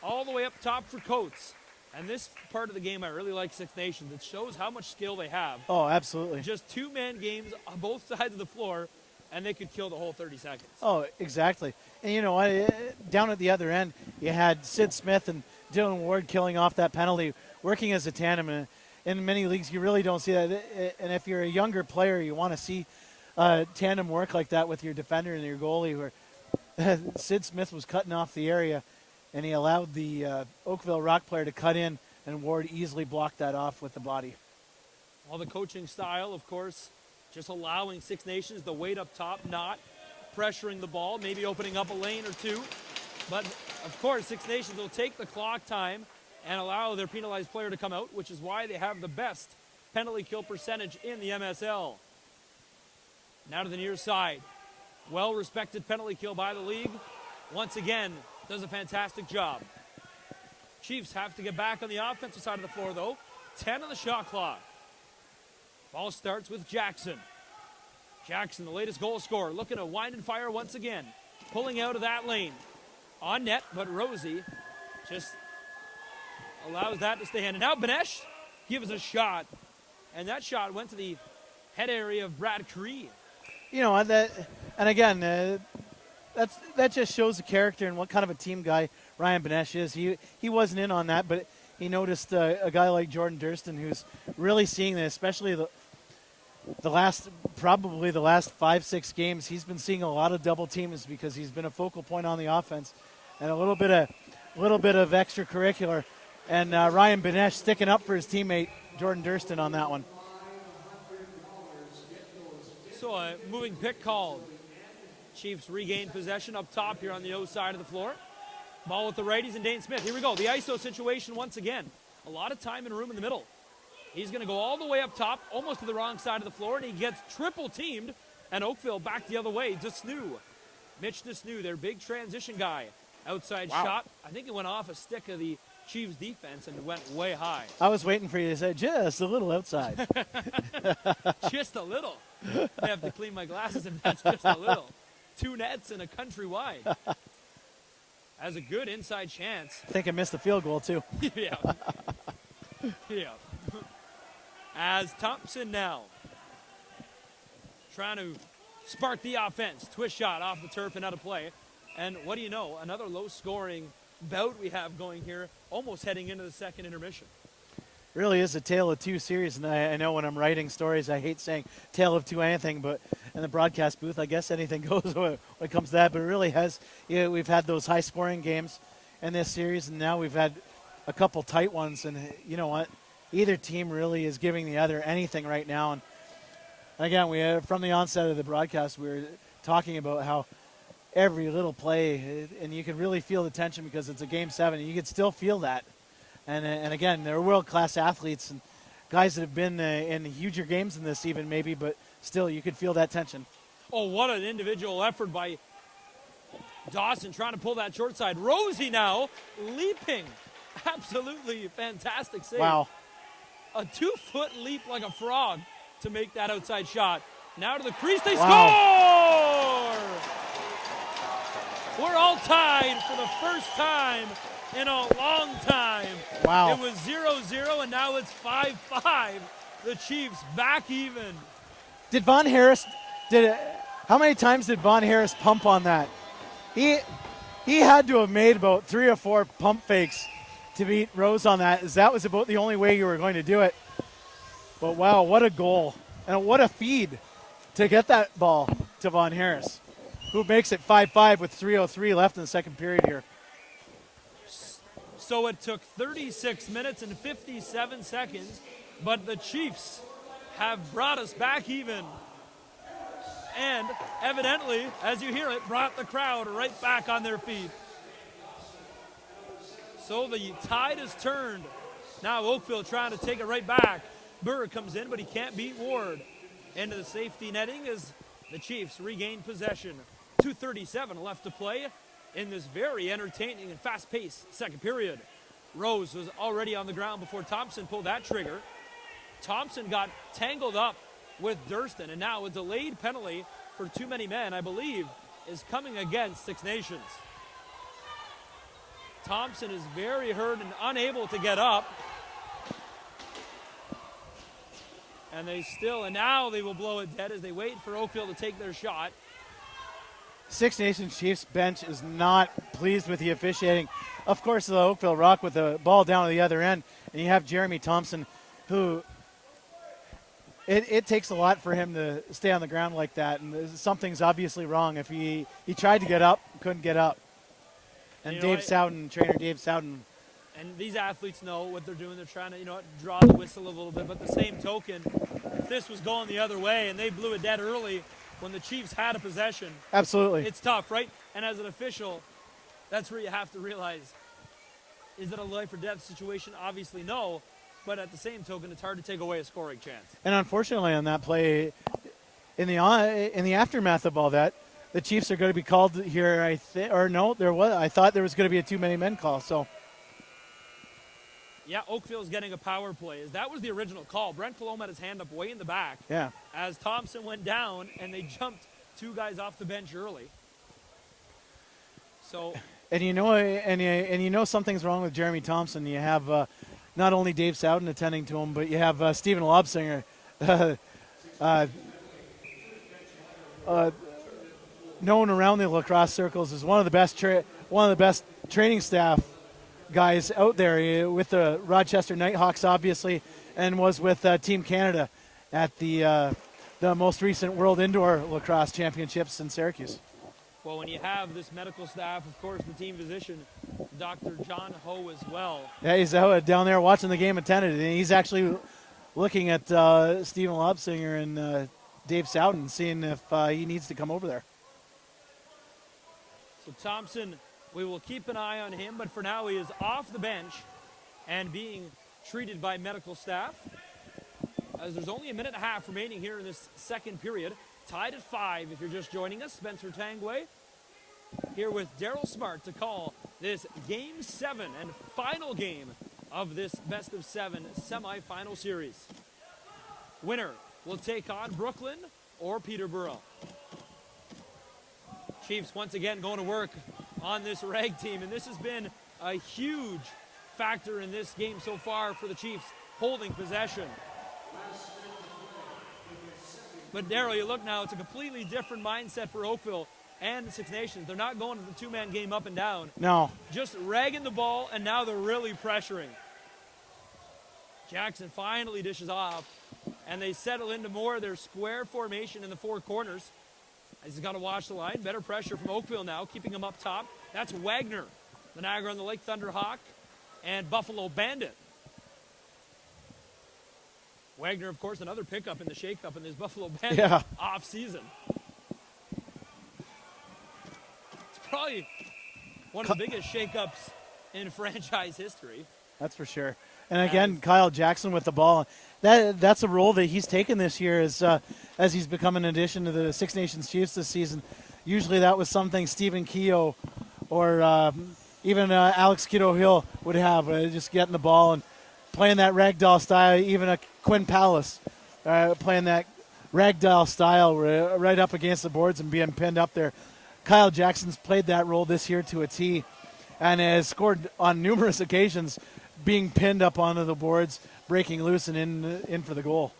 All the way up top for Coates. And this part of the game, I really like Six Nations. It shows how much skill they have. Oh, absolutely. Just two-man games on both sides of the floor, and they could kill the whole 30 seconds. Oh, exactly. And you know what? Down at the other end, you had Sid Smith and Dylan Ward killing off that penalty, working as a tandem. And in many leagues, you really don't see that. And if you're a younger player, you want to see tandem work like that with your defender and your goalie, where Sid Smith was cutting off the area, and he allowed the Oakville Rock player to cut in, and Ward easily blocked that off with the body. Well, the coaching style, of course, just allowing Six Nations the weight up top, not pressuring the ball, maybe opening up a lane or two. But, of course, Six Nations will take the clock time and allow their penalized player to come out, which is why they have the best penalty kill percentage in the MSL. Now to the near side. Well-respected penalty kill by the league. Once again, does a fantastic job. Chiefs have to get back on the offensive side of the floor, though. 10 on the shot clock. Ball starts with Jackson. Jackson, the latest goal scorer, looking to wind and fire once again. Pulling out of that lane. On net, but Rosie just allows that to stay in. And now Benesh gives a shot. And that shot went to the head area of Brad Cree. You know, and again, that just shows the character and what kind of a team guy Ryan Benesh is. He wasn't in on that, but he noticed a guy like Jordan Durston who's really seeing this, especially the last 5-6 games. He's been seeing a lot of double teams because he's been a focal point on the offense and a little bit of extracurricular. And Ryan Benesh sticking up for his teammate Jordan Durston on that one. So a moving pick called. Chiefs regain possession up top here on the O side of the floor. Ball with the righties and Dane Smith. Here we go. The ISO situation once again. A lot of time and room in the middle. He's going to go all the way up top, almost to the wrong side of the floor, and he gets triple teamed. And Oakville back the other way. Desnew. Mitch Desnew, their big transition guy. Outside shot. I think it went off a stick of the Chiefs defense and went way high. I was waiting for you to say just a little outside. Just a little. I have to clean my glasses if that's just a little. 2 nets and a countrywide. Has a good inside chance. I think I missed the field goal, too. Yeah. Yeah. As Thompson now trying to spark the offense. Twist shot off the turf and out of play. And what do you know? Another low-scoring bout we have going here, almost heading into the second intermission. Really is a tale of two series, and I know when I'm writing stories, I hate saying tale of two anything, but in the broadcast booth, I guess anything goes when it comes to that. But it really has. Yeah, we've had those high-scoring games in this series, and now we've had a couple tight ones. And you know what? Either team really is giving the other anything right now. And again, from the onset of the broadcast, we were talking about how every little play, and you can really feel the tension because it's a Game 7, and you can still feel that. And again, they're world-class athletes and guys that have been in huger games than this even maybe, but still you could feel that tension. Oh, what an individual effort by Dawson trying to pull that short side. Rosie now leaping. Absolutely fantastic save. Wow. A 2-foot leap like a frog to make that outside shot. Now to the crease, they score! We're all tied for the first time in a long time. Wow. It was 0-0, and now it's 5-5. The Chiefs back even. Did Von Harris, how many times did Von Harris pump on that? He had to have made about 3 or 4 pump fakes to beat Rose on that, as that was about the only way you were going to do it. But wow, what a goal. And what a feed to get that ball to Von Harris, who makes it 5-5 with 3:03 left in the second period here. So it took 36 minutes and 57 seconds, but the Chiefs have brought us back even. And evidently, as you hear it, brought the crowd right back on their feet. So the tide has turned. Now Oakville trying to take it right back. Burr comes in, but he can't beat Ward. Into the safety netting as the Chiefs regain possession. 2:37 left to play in this very entertaining and fast-paced second period. Rose was already on the ground before Thompson pulled that trigger. Thompson got tangled up with Durston, and now a delayed penalty for too many men, I believe, is coming against Six Nations. Thompson is very hurt and unable to get up. And now they will blow it dead as they wait for Oakville to take their shot. Six Nations Chiefs bench is not pleased with the officiating. Of course, the Oakville Rock with the ball down at the other end, and you have Jeremy Thompson, who it takes a lot for him to stay on the ground like that, and something's obviously wrong. If he tried to get up, couldn't get up. And trainer Dave Sowden. And these athletes know what they're doing. They're trying to, draw the whistle a little bit. But the same token, if this was going the other way and they blew it dead early when the Chiefs had a possession. Absolutely. It's tough, right? And as an official, that's where you have to realize, is it a life or death situation? Obviously no. But at the same token, it's hard to take away a scoring chance. And unfortunately on that play, in the aftermath of all that, the Chiefs are going to be called here, I thought there was going to be a too many men call, so. Yeah, Oakville's getting a power play. That was the original call. Brent Colomb had his hand up way in the back. Yeah. As Thompson went down, and they jumped two guys off the bench early. So. And you know something's wrong with Jeremy Thompson. You have not only Dave Sowden attending to him, but you have Stephen Lobsinger, known around the lacrosse circles as one of the best training staff guys out there, with the Rochester Nighthawks, obviously, and was with Team Canada at the most recent World Indoor Lacrosse Championships in Syracuse. Well, when you have this medical staff, of course, the team physician, Dr. John Ho, as well. Yeah, he's out down there watching the game attended, and he's actually looking at Stephen Lobsinger and Dave Sowden, seeing if he needs to come over there. So Thompson, we will keep an eye on him, but for now he is off the bench and being treated by medical staff. As there's only a minute and a half remaining here in this second period. Tied at 5 if you're just joining us. Spencer Tangway here with Daryl Smart to call this Game 7 and final game of this best-of-7 semifinal series. Winner will take on Brooklyn or Peterborough. Chiefs once again going to work on this rag team, and this has been a huge factor in this game so far for the Chiefs, holding possession. But Daryl, you look now, it's a completely different mindset for Oakville and the Six Nations. They're not going to the two-man game up and down. No. Just ragging the ball, and now they're really pressuring. Jackson finally dishes off, and they settle into more of their square formation in the four corners. He's got to watch the line. Better pressure from Oakville now, keeping him up top. That's Wagner, the Niagara-on-the-Lake Thunderhawk, and Buffalo Bandit. Wagner, of course, another pickup in the shake-up in this Buffalo Bandit off-season. It's probably one of the biggest shake-ups in franchise history. That's for sure. And again, Kyle Jackson with the ball. That's a role that he's taken this year as he's become an addition to the Six Nations Chiefs this season. Usually that was something Stephen Keogh or even Alex Kiddo-Hill would have, just getting the ball and playing that ragdoll style. Even a Quinn Palace playing that ragdoll style right up against the boards and being pinned up there. Kyle Jackson's played that role this year to a T and has scored on numerous occasions, being pinned up onto the boards, breaking loose and in for the goal.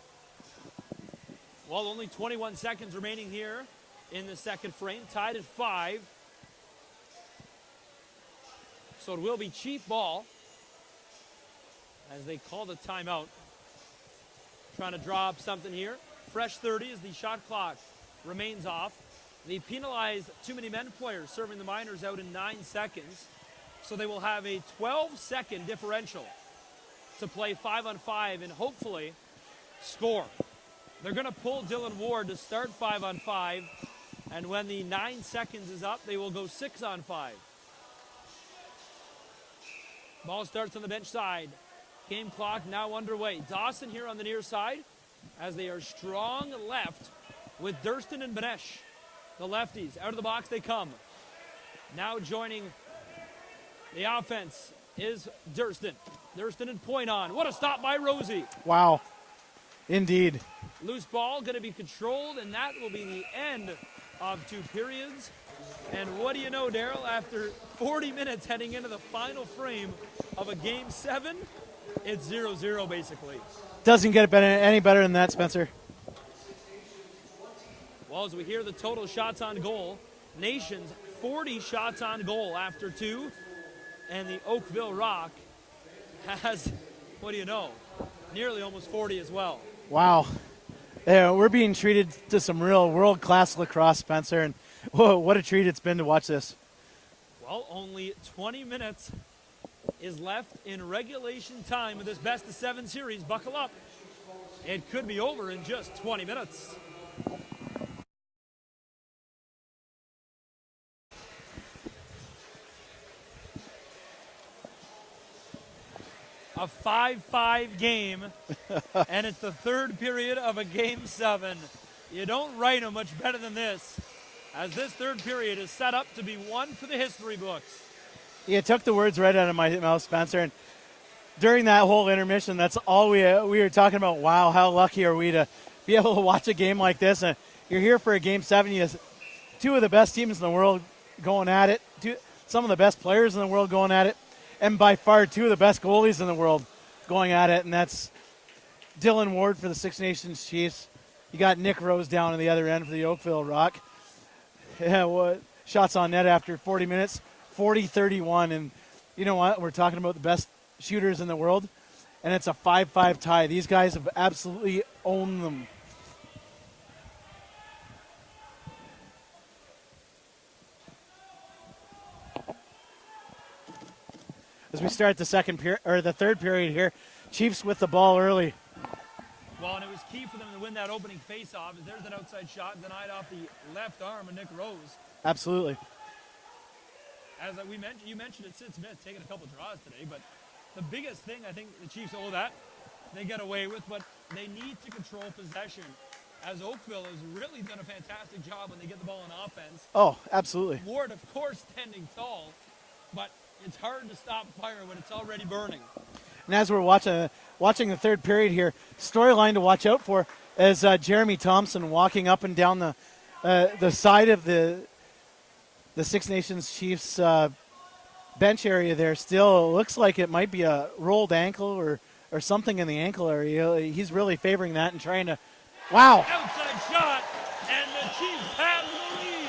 Well, only 21 seconds remaining here in the second frame, tied at 5. So it will be Chief ball as they call the timeout. Trying to draw up something here. Fresh 30 as the shot clock remains off. They penalize too many men players, serving the Miners out in 9 seconds. So they will have a 12-second differential to play 5-on-5 and hopefully score. They're going to pull Dylan Ward to start 5-on-5, and when the 9 seconds is up, they will go 6-on-5. Ball starts on the bench side. Game clock now underway. Dawson here on the near side as they are strong left with Durston and Benesh. The lefties, out of the box they come. Now joining the offense is Durston. Durston and point on. What a stop by Rosie. Wow. Indeed. Loose ball going to be controlled, and that will be the end of 2 periods. And what do you know, Daryl? After 40 minutes heading into the final frame of a Game 7, it's 0-0 basically. Doesn't get any better than that, Spencer. Well, as we hear the total shots on goal, Nations 40 shots on goal after 2, and the Oakville Rock has, what do you know, nearly almost 40 as well. Wow. Yeah, we're being treated to some real world-class lacrosse, Spencer, and whoa, what a treat it's been to watch this. Well, only 20 minutes is left in regulation time of this best-of-7 series. Buckle up. It could be over in just 20 minutes. A 5-5 game, and it's the third period of a Game 7. You don't write them much better than this, as this third period is set up to be one for the history books. You took the words right out of my mouth, Spencer, and during that whole intermission, that's all we were talking about. Wow, how lucky are we to be able to watch a game like this, and you're here for a Game 7. You have two of the best teams in the world going at it, some of the best players in the world going at it, and by far two of the best goalies in the world going at it, and that's Dylan Ward for the Six Nations Chiefs. You got Nick Rose down on the other end for the Oakville Rock. Yeah, shots on net after 40 minutes, 40-31, and you know what? We're talking about the best shooters in the world, and it's a 5-5 tie. These guys have absolutely owned them. As we start the third period here, Chiefs with the ball early. Well, and it was key for them to win that opening face-off. There's that outside shot denied off the left arm of Nick Rose. Absolutely. As you mentioned it, Sid Smith taking a couple draws today, but the biggest thing I think the Chiefs owe that they get away with, but they need to control possession, as Oakville has really done a fantastic job when they get the ball on offense. Oh, absolutely. Ward, of course, standing tall, but it's hard to stop fire when it's already burning. And as we're watching the third period here, storyline to watch out for is Jeremy Thompson walking up and down the side of the Six Nations Chiefs bench area there. Still looks like it might be a rolled ankle or something in the ankle area. He's really favoring that and trying to, wow. Outside shot, and the Chiefs have the lead.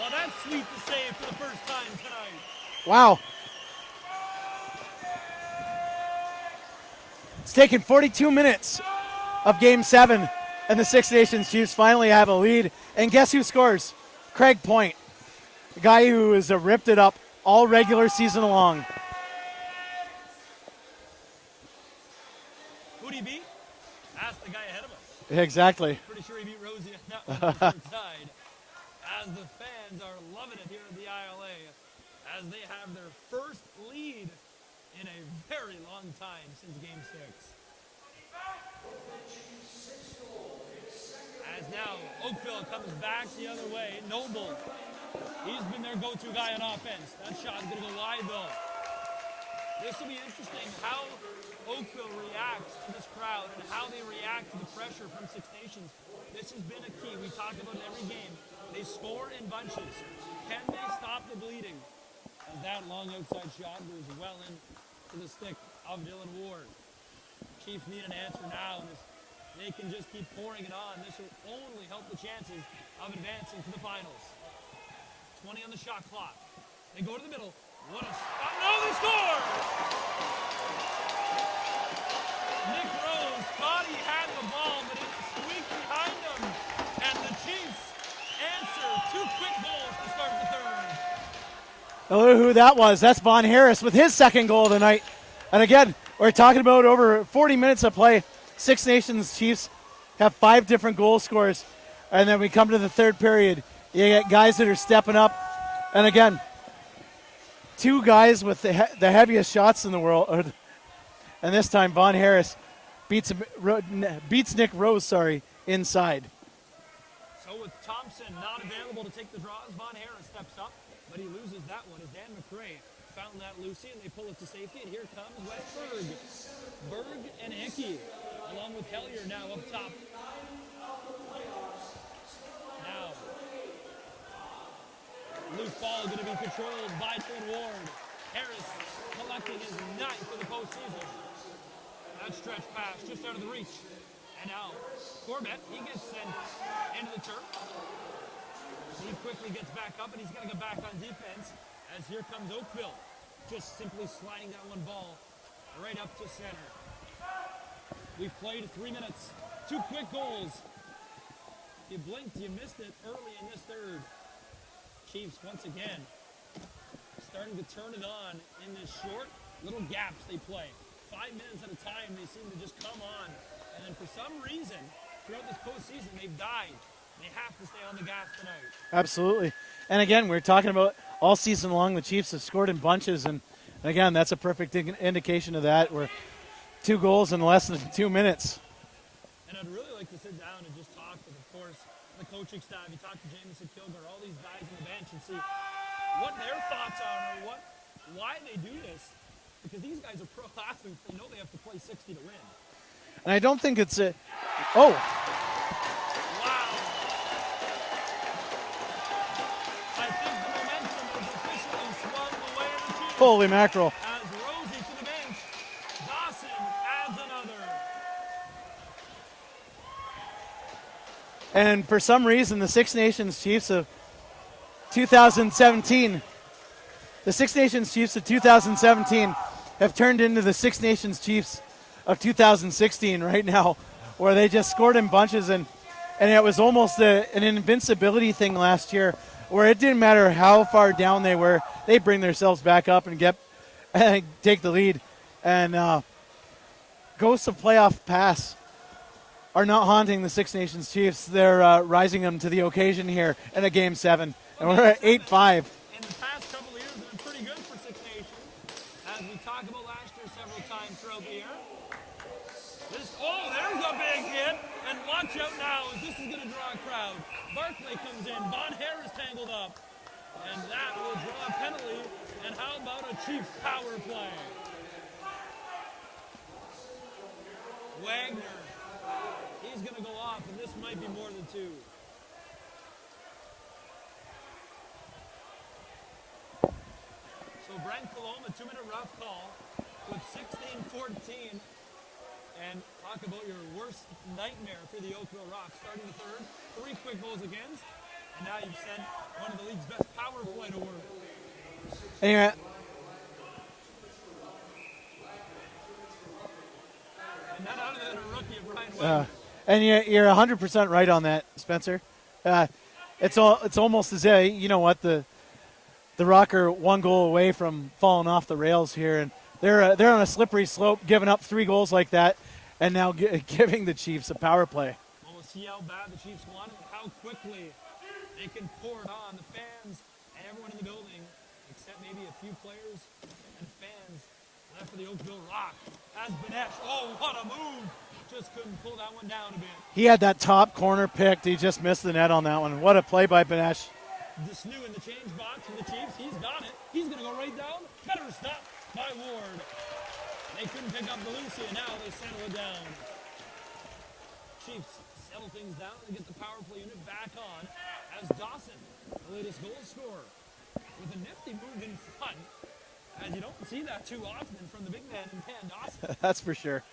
Well, that's sweet to say for the first time tonight. Wow. It's taken 42 minutes of Game 7, and the Six Nations Chiefs finally have a lead. And guess who scores? Craig Point, the guy who has ripped it up all regular season long. Who'd he beat? Ask the guy ahead of him. Exactly. Pretty sure he beat Rosie on that one on the third side. As the fans are loving it here at the ILA, as they have their first lead in a very long time since Game 6. As now Oakville comes back the other way. Noble, he's been their go-to guy on offense. That shot is going to go wide though. This will be interesting how Oakville reacts to this crowd and how they react to the pressure from Six Nations. This has been a key. We talked about it every game. They score in bunches. Can they stop the bleeding? As that long outside shot goes well in to the stick of Dylan Ward. Chiefs need an answer now, and they can just keep pouring it on. This will only help the chances of advancing to the finals. 20 on the shot clock. They go to the middle. What a stop. No, they score! Nick Rose thought he had the ball, but it squeaked behind him. And the Chiefs answer 2 quick goals to start the third. Hello, who that was? That's Von Harris with his second goal of the night. And again, we're talking about over 40 minutes of play. Six Nations Chiefs have 5 different goal scorers. And then we come to the third period. You get guys that are stepping up. And again, 2 guys with the heaviest shots in the world. And this time, Von Harris beats Nick Rose, inside. So with Thompson not available to take the draws, Von Harris steps up, but he loses that one as Dan McRae found that Lucy, and they pull it to safety, and here comes Westberg. Berg and Hickey, along with Hellier now up top. Now, Loose ball going to be controlled by Twin Ward. Harris collecting his 9th of the postseason. That stretch pass just out of the reach. And now Corbett, he gets sent into the turf. He quickly gets back up, and he's going to get back on defense as here comes Oakville. Just simply sliding that one ball right up to center. We've played 3 minutes. 2 quick goals. You blinked, you missed it early in this third. Chiefs once again starting to turn it on in this short little gaps they play. 5 minutes at a time, they seem to just come on. And then for some reason, throughout this postseason, they've died. They have to stay on the gas tonight. Absolutely. And again, we're talking about all season long, the Chiefs have scored in bunches. And again, that's a perfect indication of that. We're 2 goals in less than 2 minutes. And I'd really like to sit down and just talk with, of course, the coaching staff. You talk to Jamison Kilgore, all these guys on the bench, and see what their thoughts are or why they do this. Because these guys are pro athletes. They know they have to play 60 to win. And I don't think it's a... Oh! Wow. I think the momentum has officially swung the way of the Chiefs. Holy mackerel. As Rosie to the bench. Dawson adds another. And for some reason, the Six Nations Chiefs of 2017, the Six Nations Chiefs of 2017 have turned into the Six Nations Chiefs of 2016 right now, where they just scored in bunches, and it was almost an invincibility thing last year, where it didn't matter how far down they were, they bring themselves back up and take the lead. And ghosts of playoff pass are not haunting the Six Nations Chiefs. They're rising them to the occasion here in a Game 7, and we're at 8-5. In the past couple of years have been pretty good for Six Nations, as we talked about last year several times throughout the year. There's a big hit, and watch out now, as this is going to draw a crowd. Barclay comes in, Von Harris tangled up, and that will draw a penalty. And how about a Chiefs power play? Wagner, he's going to go off, and this might be more than 2. So Brent Coloma, 2-minute rough call with 16-14. And talk about your worst nightmare for the Oakville Rocks. Starting the third, 3 quick goals against, and now you've sent one of the league's best power play to work. Anyway, and none other than a rookie of Brian Wagner. and you're 100% right on that, Spencer. It's almost as if, you know what, the Rock are 1 goal away from falling off the rails here, and they're on a slippery slope, giving up 3 goals like that, and now giving the Chiefs a power play. Well, we'll see how bad the Chiefs want it and how quickly they can pour it on. The fans and everyone in the building, except maybe a few players and fans left for the Oakville Rock. As Benesh, oh, what a move! Just couldn't pull that one down a bit. He had that top corner picked. He just missed the net on that one. What a play by Benesh. Desnu in the change box for the Chiefs. He's got it. He's going to go right down. Better stop by Ward. They couldn't pick up the Lucy, and now they settle it down. Chiefs settle things down and get the power play unit back on as Dawson, the latest goal scorer, with a nifty move in front, as you don't see that too often from the big man in Pan Dawson. That's for sure.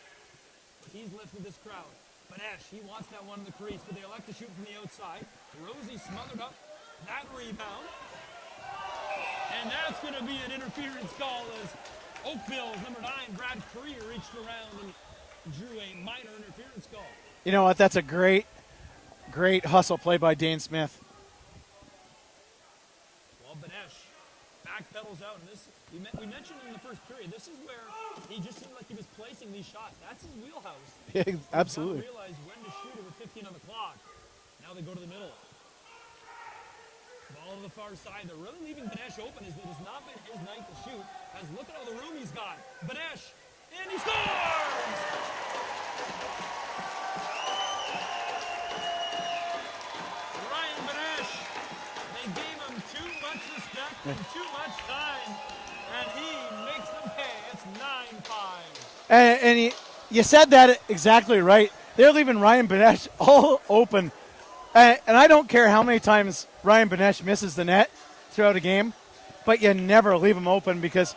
He's lifted this crowd. Benesh, he wants that one in the crease, but they elect to shoot from the outside. Rosie smothered up that rebound. And that's going to be an interference call as Oakville's number 9, Brad Curry, reached around and drew a minor interference call. You know what? That's a great hustle play by Dane Smith. Well, Benesh backpedals out, and this we mentioned in the first period. This is where he just seemed like he was placing these shots. That's his wheelhouse. Yeah, absolutely. He realized when to shoot it with 15 on the clock. Now they go to the middle. Ball to the far side. They're really leaving Benesh open, as it has not been his night to shoot. As look at all the room he's got. Benesh, and he scores! Ryan Benesh. They gave him too much respect and too much time, and he makes them pay. It's 9-5. And you said that exactly right. They're leaving Ryan Benesh all open. And I don't care how many times Ryan Benesh misses the net. throughout a game, but you never leave him open because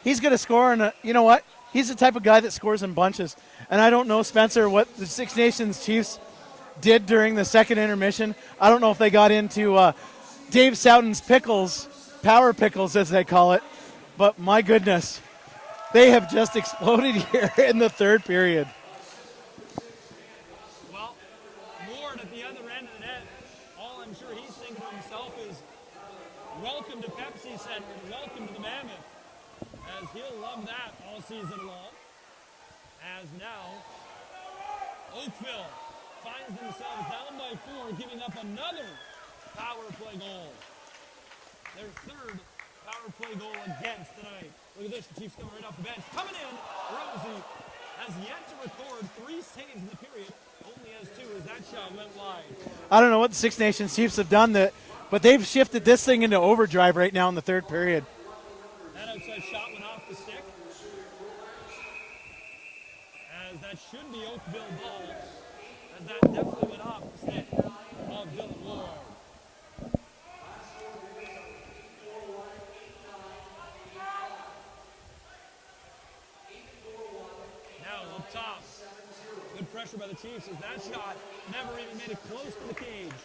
he's going to score. And you know what? He's the type of guy that scores in bunches. And I don't know, Spencer, what the Six Nations Chiefs did during the second intermission. I don't know if they got into Dave Souten's pickles, power pickles as they call it, but my goodness, they have just exploded here in the third period. Well, Ward at the other end of the net, all I'm sure he's thinking to himself is, welcome to Pepsi Center and welcome to the Mammoth, as he'll love that all season long. As now, Oakville finds themselves down by 4, giving up another power play goal. Their third power play goal against tonight. Look at this, the Chiefs coming right off the bench. Coming in, Rosie has yet to record 3 saves in the period, only has 2 as that shot went wide. I don't know what the Six Nations Chiefs have done, but they've shifted this thing into overdrive right now in the third period. That outside shot went off the stick. As that should be Oakville ball, as that definitely went off the stick of Dylan Ward. Now up top, good pressure by the Chiefs as that shot never even made it close to the cage.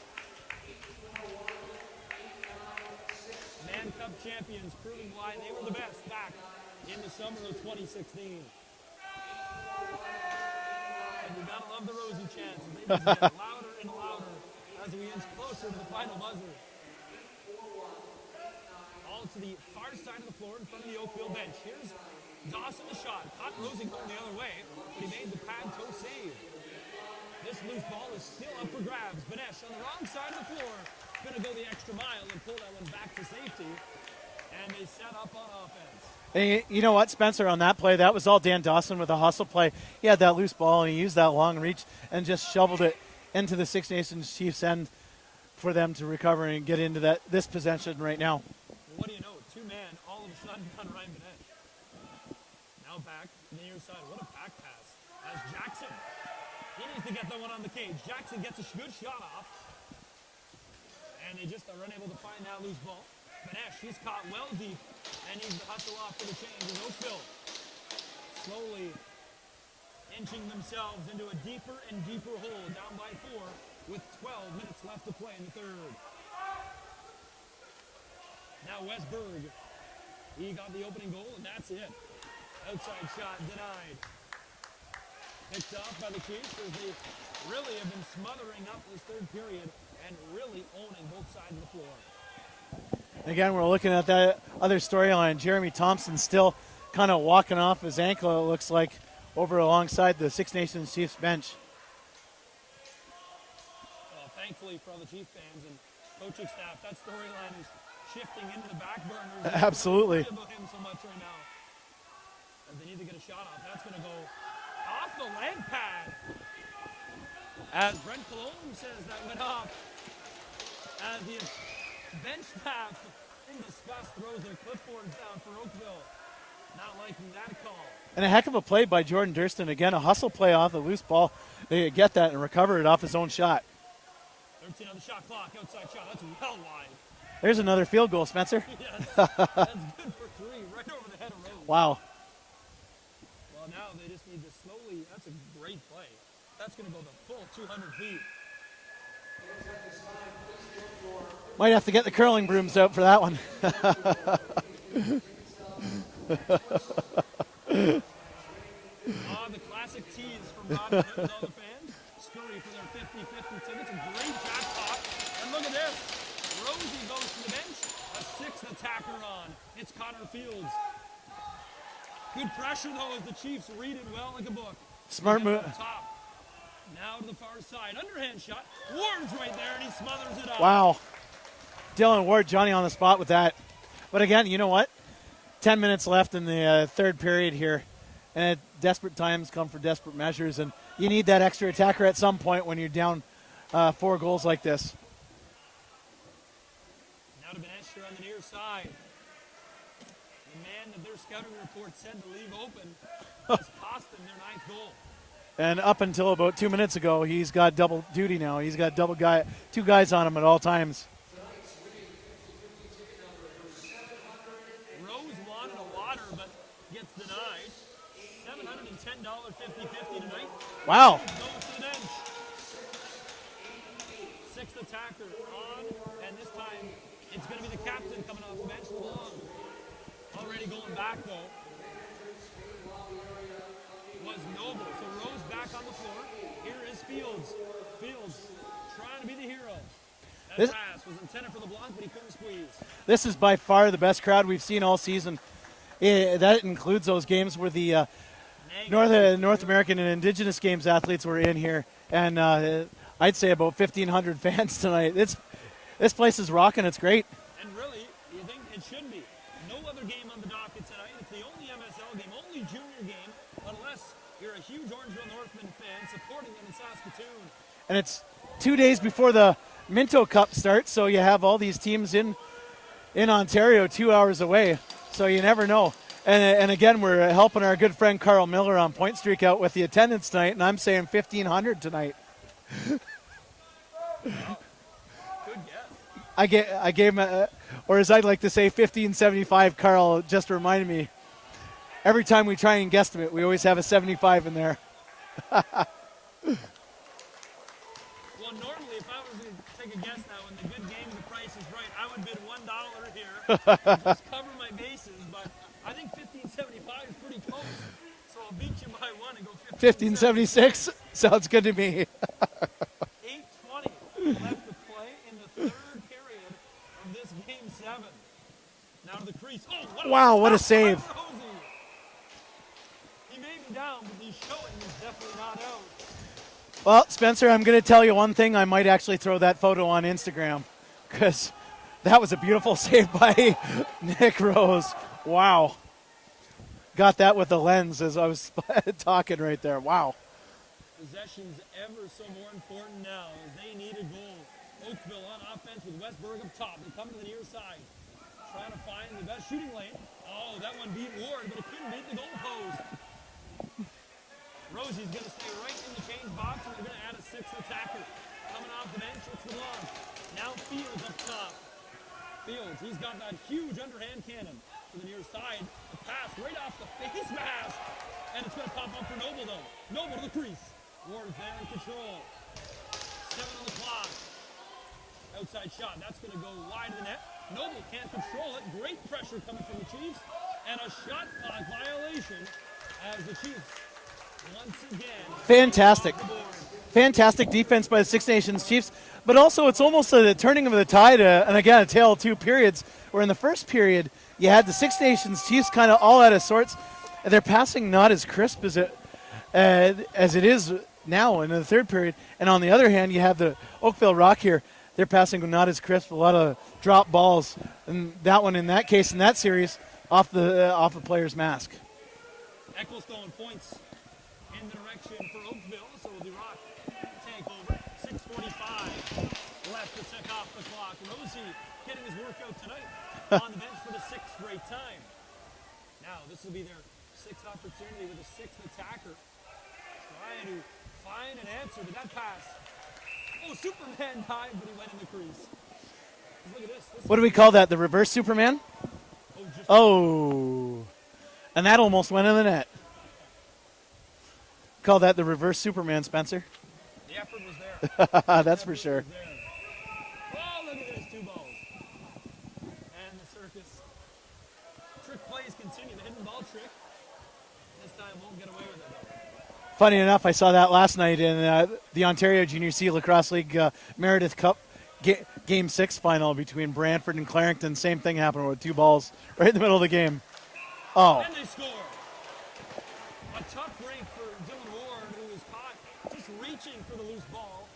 Man Cup champions proving why they were the best back in the summer of 2016. And you gotta love the Rosie chants. They just get louder and louder as we inch closer to the final buzzer. All to the far side of the floor in front of the Oakville bench. Here's Dawson the shot. Caught Rosie going the other way, but he made the pad toe save. This loose ball is still up for grabs. Banesh on the wrong side of the floor. Gonna go the extra mile and pull that one back to safety. And they set up on offense. Hey, you know what, Spencer, on that play, that was all Dan Dawson with a hustle play. He had that loose ball, and he used that long reach and just shoveled it into the Six Nations Chiefs' end for them to recover and get into this possession right now. Well, what do you know? 2-man all of a sudden on Ryan Banesh. Now back to the near side. What a back pass. As Jackson, he needs to get that one on the cage. Jackson gets a good shot off. And they just are unable to find that loose ball. Banesh, he's caught well deep and needs to hustle off for the change. And Oakville slowly inching themselves into a deeper and deeper hole, down by 4 with 12 minutes left to play in the third. Now Westberg, he got the opening goal and that's it. Outside shot denied. Picked off by the Chiefs as they really have been smothering up this third period and really owning both sides of the floor. Again, we're looking at that other storyline. Jeremy Thompson still kind of walking off his ankle, it looks like, over alongside the Six Nations Chiefs bench. Well, thankfully for all the Chief fans and coaching staff, that storyline is shifting into the back burners. Absolutely. Don't worry about him so much right now. As they need to get a shot off. That's going to go off the leg pad. As Brent Cologne says that went off. As the bench staff in disgust throws their clipboards down for Oakville. Not liking that call. And a heck of a play by Jordan Durston. Again, a hustle play off the loose ball. They get that and recover it off his own shot. 13 on the shot clock. Outside shot. That's well wide. There's another field goal, Spencer. Yes, that's good for 3. Right over the head of Rose. Wow. Well, now they just need to slowly. That's a great play. That's going to go the full 200 feet. Might have to get the curling brooms out for that one. The classic tease from Robin Hood and all the fans. Scurry for their 50-50 tickets. A great jackpot. And look at this. Rosie goes to the bench. A 6th attacker on. It's Connor Fields. Good pressure, though, as the Chiefs read it well like a book. Smart move. Top. Now to the far side. Underhand shot. Ward's right there, and he smothers it up. Wow. Dylan Ward, Johnny on the spot with that. But again, you know what? 10 minutes left in the third period here. And desperate times come for desperate measures. And you need that extra attacker at some point when you're down 4 goals like this. Now to Banesh here on the near side. The man that their scouting report said to leave open has cost them their 9th goal. And up until about 2 minutes ago, he's got double duty now. He's got 2 guys on him at all times. Wow. Goes to the bench. Sixth attacker on, and this time it's going to be the captain coming off the bench. Long. Already going back, though. Was Noble. So Rose back on the floor. Here is Fields. Fields trying to be the hero. That pass was intended for the block, but he couldn't squeeze. This is by far the best crowd we've seen all season. That includes those games where the North American and Indigenous Games athletes were in here. And I'd say about 1,500 fans tonight. This place is rocking. It's great. And really, you think it should be. No other game on the docket tonight. It's the only MSL game, only junior game, unless you're a huge Orangeville Northman fan supporting them in Saskatoon. And it's 2 days before the Minto Cup starts, so you have all these teams in Ontario 2 hours away. So you never know. And again, we're helping our good friend Carl Miller on Point Streak out with the attendance tonight, and I'm saying 1,500 tonight. Good guess. I gave him, or as I'd like to say, 1575. Carl just reminded me. Every time we try and guesstimate, we always have a 75 in there. Well, normally, if I was to take a guess now, in the good game, the price is right, I would bid $1 here, just cover my bases. But I think 1575 is pretty close, so I'll beat you by one and go 1576 sounds good to me. 8:20 left to play in the third period of this game 7. Now to the crease. Oh, Wow, what a save. He may be down, but he's showing he's definitely not out. Well, Spencer, I'm going to tell you one thing. I might actually throw that photo on Instagram because that was a beautiful save by Nick Rose. Wow. Got that with the lens as I was talking right there. Wow. Possession's ever so more important now as they need a goal. Oakville on offense with Westberg up top. They come to the near side. Trying to find the best shooting lane. Oh, that one beat Ward, but it couldn't beat the goal post. Rosie's going to stay right in the change box, and they're going to add a sixth attacker. Coming off the bench, it's the block. Now Fields up top. Fields, he's got that huge underhand cannon to the near side. The pass right off the face mask. And it's going to pop up for Noble, though. Noble to the crease. Ward's there in control. 7 on the clock. Outside shot. That's going to go wide of the net. Noble can't control it. Great pressure coming from the Chiefs. And a shot clock violation as the Chiefs once again. Fantastic. Fantastic defense by the Six Nations Chiefs. But also it's almost a turning of the tide, and again, a tale of two periods, where in the first period, you had the Six Nations Chiefs kind of all out of sorts. And they're passing not as crisp as it is now in the third period. And on the other hand, you have the Oakville Rock here. They're passing not as crisp, a lot of drop balls. And that one, in that case, in that series, off the player's mask. Ecclestone points in the direction for Oakville, so the Rock take over. 6:45 left to tick off the clock. Rosie getting his workout tonight on the bench for the 6th straight time. Now this will be their 6th opportunity with a 6th attacker. Trying to find an answer to that pass. Oh, Superman dive, but he went in the crease. Look at this. What do we call that? The reverse Superman? Oh. And that almost went in the net. Call that the reverse Superman, Spencer. The effort was there. That's for sure. Oh, look at this, 2 balls. And the circus. Trick plays continue. The hidden ball trick. This time won't get away with it, though. Funny enough, I saw that last night in the Ontario Junior C Lacrosse League Meredith Cup Game 6 final between Brantford and Clarington. Same thing happened with 2 balls right in the middle of the game. Oh. And they score. A tough break for Dylan Ward, who was caught just reaching for the loose ball.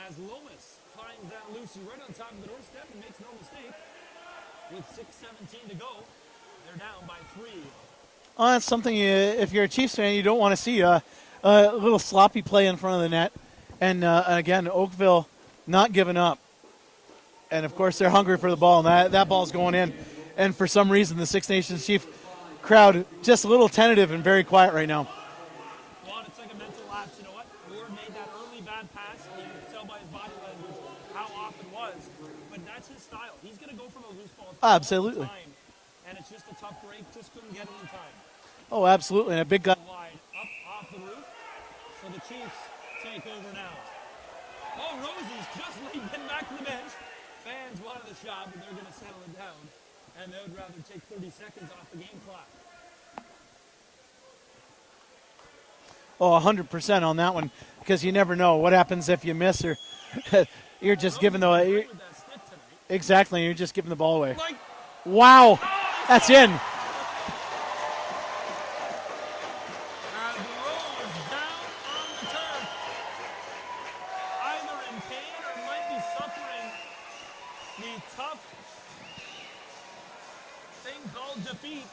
As Lomas finds that Lucy right on top of the doorstep and makes no mistake. With 6:17 to go, they're down by 3. Oh, that's something, if you're a Chiefs fan, you don't want to see. A little sloppy play in front of the net. And again, Oakville not giving up. And, of course, they're hungry for the ball, and that ball's going in. And for some reason, the Six Nations Chief crowd just a little tentative and very quiet right now. Well, it's like a mental lapse. You know what? Ward made that early bad pass. You can tell by his body language how off it was. But that's his style. He's going to go for the loose balls. Absolutely. All the time. And it's just a tough break. Just couldn't get it in time. Oh, absolutely. And a big guy. Wide up off the roof. So the Chiefs take over now. Oh, Rosie's just getting back to the bench. Fans wanted the shot, but they're going to settle it down. And they would rather take 30 seconds off the game clock. Oh, 100% on that one, because you never know what happens if you miss or you're just giving the exactly. You're just giving the ball away. Wow, that's in. Defeat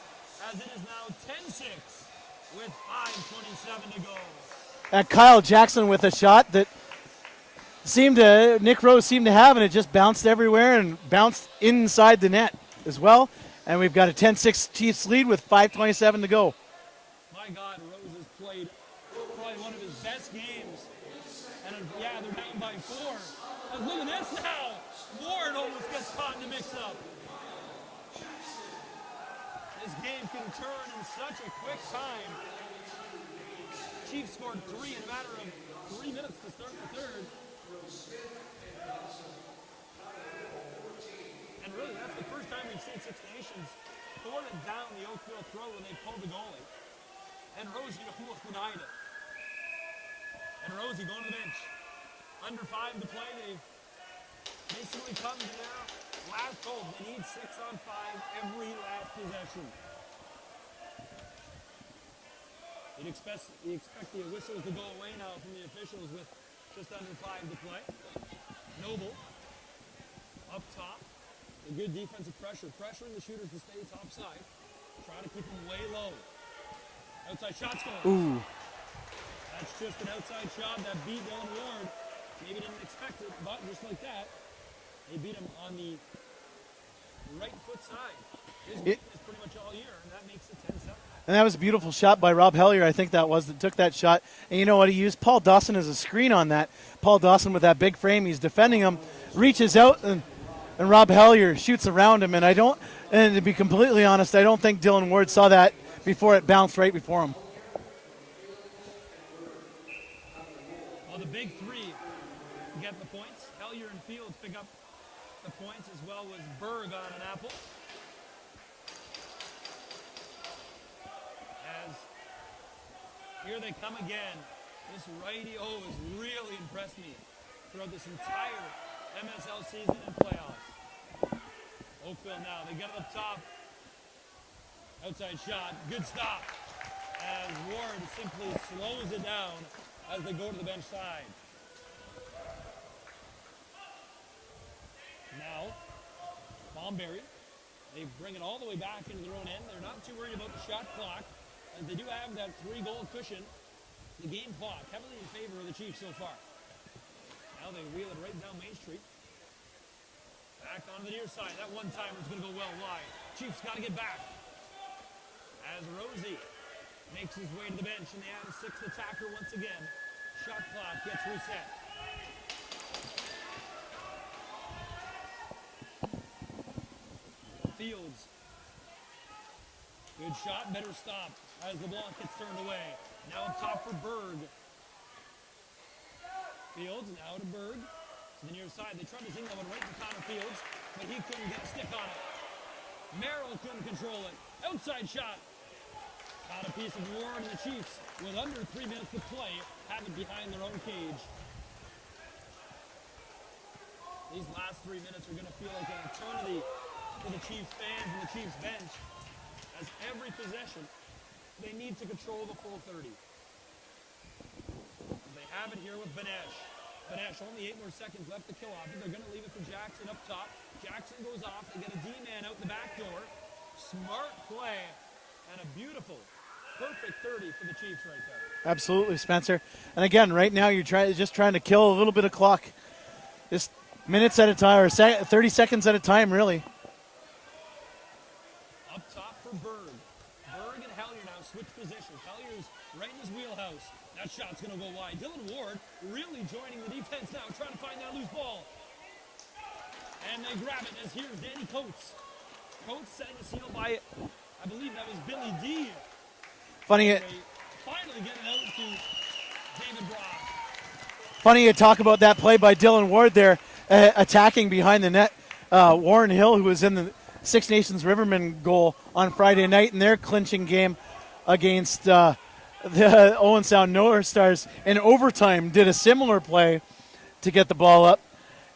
as it is now 10-6 with 5:27 to go. And Kyle Jackson with a shot that Nick Rose seemed to have, and it just bounced everywhere and bounced inside the net as well. And we've got a 10-6 Chiefs lead with 5:27 to go. My God, Rose has played probably one of his best games. And yeah, they're down by 4. But look at this now. Ward almost gets caught in the mix-up. This game can turn in such a quick time. Chiefs scored 3 in a matter of 3 minutes to start the third. And really, that's the first time we've seen Six Nations thwart it down the Oakville throw when they pulled the goalie. And Rosie almost denied it. And Rosie going to the bench. Under 5 to play. They've basically come to their last goal. They need 6 on 5 every last possession. You'd expect the whistles to go away now from the officials with just under 5 to play. Noble up top. A good defensive pressure. Pressuring the shooters to stay top side. Try to keep them way low. Outside shot scores. Ooh. That's just an outside shot that beat Dylan Ward. Maybe didn't expect it, but just like that, they beat him on the right foot side. His weakness pretty much all year, and that makes it 10-7. And that was a beautiful shot by Rob Hellier, I think that took that shot. And you know what? He used Paul Dawson as a screen on that. Paul Dawson with that big frame, he's defending him, reaches out, and Rob Hellier shoots around him. And to be completely honest, I don't think Dylan Ward saw that before it bounced right before him. Well, the big three get the points. Hellier and Fields pick up the points, as well as Berg on an apple. As here they come again. This righty-o has really impressed me throughout this entire MSL season and playoffs. Oakville now, they get it up top. Outside shot, good stop. As Ward simply slows it down as they go to the bench side. Now, Bomberry, they bring it all the way back into their own end. They're not too worried about the shot clock, as they do have that 3-goal cushion. The game clock heavily in favor of the Chiefs so far. Now they wheel it right down Main Street. Back onto the near side. That one-timer is going to go well wide. Chiefs got to get back. As Rosie makes his way to the bench, and they add a 6th attacker once again. Shot clock gets reset. Fields. Good shot, better stop as LeBlanc gets turned away. Now up top for Berg. Fields now to Berg. To the near side. They tried to zing that one right to Connor Fields, but he couldn't get a stick on it. Merrill couldn't control it. Outside shot. Caught a piece of Ward, and the Chiefs, with under 3 minutes to play, have it behind their own cage. These last 3 minutes are going to feel like an eternity for the Chiefs fans and the Chiefs bench, as every possession, they need to control the full 30. They have it here with Benesh. Benesh, only 8 more seconds left to kill off it. They're going to leave it for Jackson up top. Jackson goes off. They get a D-man out the back door. Smart play and a beautiful, perfect 30 for the Chiefs right there. Absolutely, Spencer. And again, right now you're just trying to kill a little bit of clock. Just minutes at a time, or 30 seconds at a time, really. Up top for Berg. Berg and Hellier now switch positions. Hellier's right in his wheelhouse. That shot's going to go wide. Dylan Ward really joining the defense now, trying to find that loose ball. And they grab it as here's Danny Coates. Coates setting the seal by, I believe that was Billy D. Funny it. Finally getting out to David Brock. Funny you talk about that play by Dylan Ward there, attacking behind the net. Warren Hill, who was in the Six Nations Rivermen goal on Friday night in their clinching game against the Owen Sound North Stars in overtime, did a similar play to get the ball up.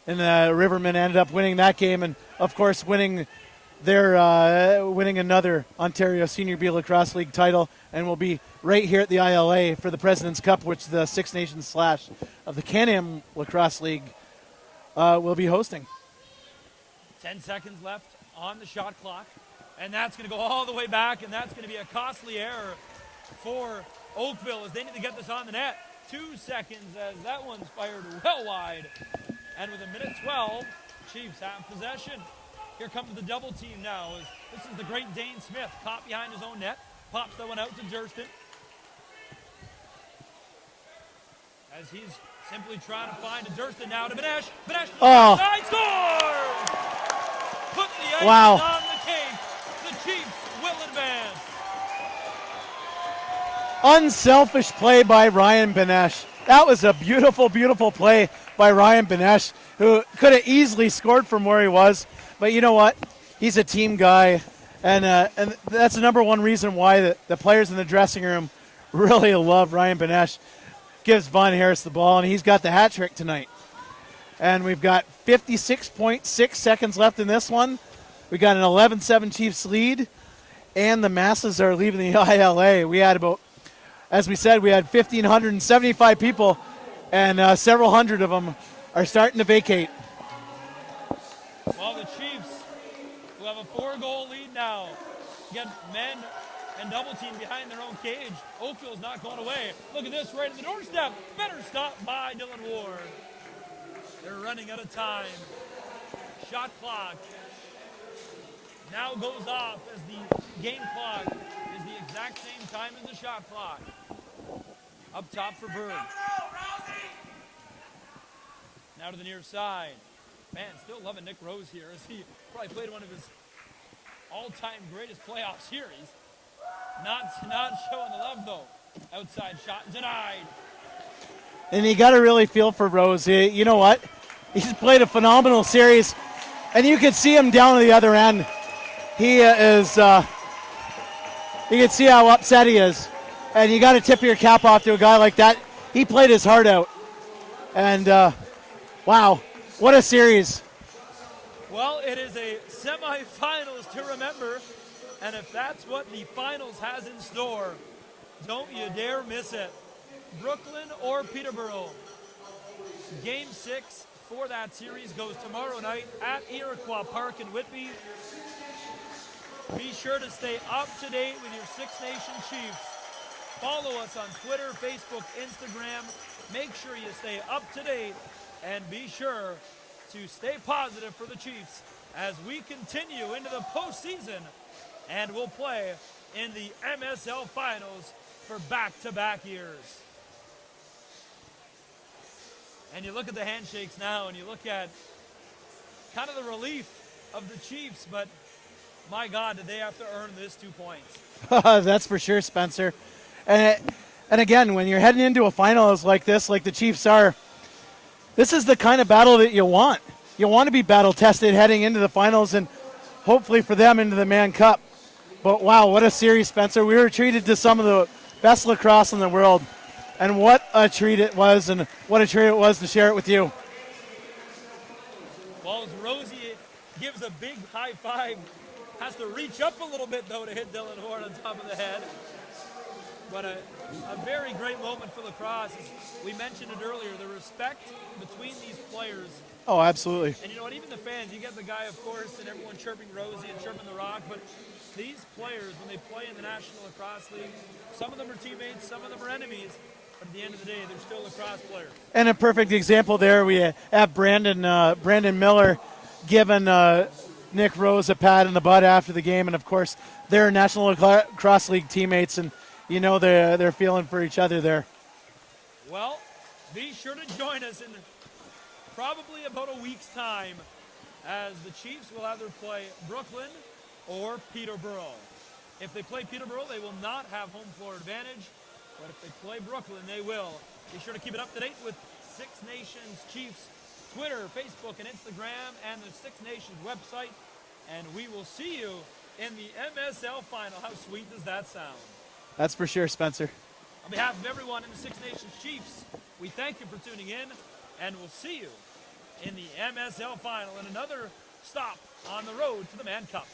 And the Rivermen ended up winning that game and, of course, winning another Ontario Senior B Lacrosse League title, and will be right here at the ILA for the President's Cup, which the Six Nations / of the Can-Am Lacrosse League will be hosting. 10 seconds left on the shot clock, and that's going to go all the way back, and that's going to be a costly error for Oakville as they need to get this on the net. 2 seconds as that one's fired well wide, and with 1:12, Chiefs have possession. Here comes the double team now. This is the great Dane Smith, caught behind his own net, pops that one out to Durston. As he's simply trying to find a Durston now to Benesh. Benesh to the side, scores! Put the icing on the cake. The Chiefs will advance. Unselfish play by Ryan Benesh. That was a beautiful, beautiful play by Ryan Benesh, who could have easily scored from where he was. But you know what? He's a team guy, and that's the number one reason why the players in the dressing room really love Ryan Benesh. Gives Von Harris the ball, and he's got the hat trick tonight. And we've got 56.6 seconds left in this one. We got an 11-7 Chiefs lead, and the masses are leaving the ILA. We had about, as we said, we had 1,575 people, and several hundred of them are starting to vacate. Well, the Chiefs, who have a 4-goal lead now, get men and double team behind their own cage. Oakville's not going away. Look at this right at the doorstep. Better stop by Dylan Ward. They're running out of time. Shot clock now goes off as the game clock is the exact same time as the shot clock. Up top for Bird. Now to the near side. Man, still loving Nick Rose here as he probably played one of his all-time greatest playoff series. Not showing the love, though. Outside shot denied. And you got to really feel for Rose. You know what? He's played a phenomenal series, and you can see him down at the other end. He is, you can see how upset he is. And you got to tip your cap off to a guy like that. He played his heart out. And, wow, what a series. Well, it is a semifinals to remember. And if that's what the finals has in store, don't you dare miss it. Brooklyn or Peterborough. Game 6 for that series goes tomorrow night at Iroquois Park in Whitby. Be sure to stay up to date with your Six Nation Chiefs. Follow us on Twitter, Facebook, Instagram. Make sure you stay up to date and be sure to stay positive for the Chiefs as we continue into the postseason and we'll play in the MSL finals for back-to-back years. And you look at the handshakes now and you look at kind of the relief of the Chiefs, but my God, did they have to earn this 2 points. That's for sure, Spencer. And again, when you're heading into a finals like this, like the Chiefs are, this is the kind of battle that you want. You want to be battle-tested heading into the finals and hopefully for them into the Mann Cup. But wow, what a series, Spencer. We were treated to some of the best lacrosse in the world. And what a treat it was, and what a treat it was to share it with you. Well, as Rosie gives a big high five, has to reach up a little bit, though, to hit Dylan Ward on top of the head. But a very great moment for lacrosse. As we mentioned it earlier, the respect between these players. Oh, absolutely. And you know what, even the fans, you get the guy, of course, and everyone chirping Rosie and chirping The Rock, but these players, when they play in the National Lacrosse League, some of them are teammates, some of them are enemies, but at the end of the day, they're still lacrosse players. And a perfect example there, we have Brandon Miller giving Nick Rose a pat in the butt after the game, and of course, they're National Lacrosse League teammates, and you know they're feeling for each other there. Well, be sure to join us in probably about a week's time as the Chiefs will either play Brooklyn or Peterborough. If they play Peterborough, they will not have home floor advantage, but if they play Brooklyn, they will. Be sure to keep it up to date with Six Nations Chiefs Twitter, Facebook, and Instagram, and the Six Nations website. And we will see you in the MSL final. How sweet does that sound? That's for sure, Spencer. On behalf of everyone in the Six Nations Chiefs, we thank you for tuning in, and we'll see you in the MSL final and another stop on the road to the Mann Cup.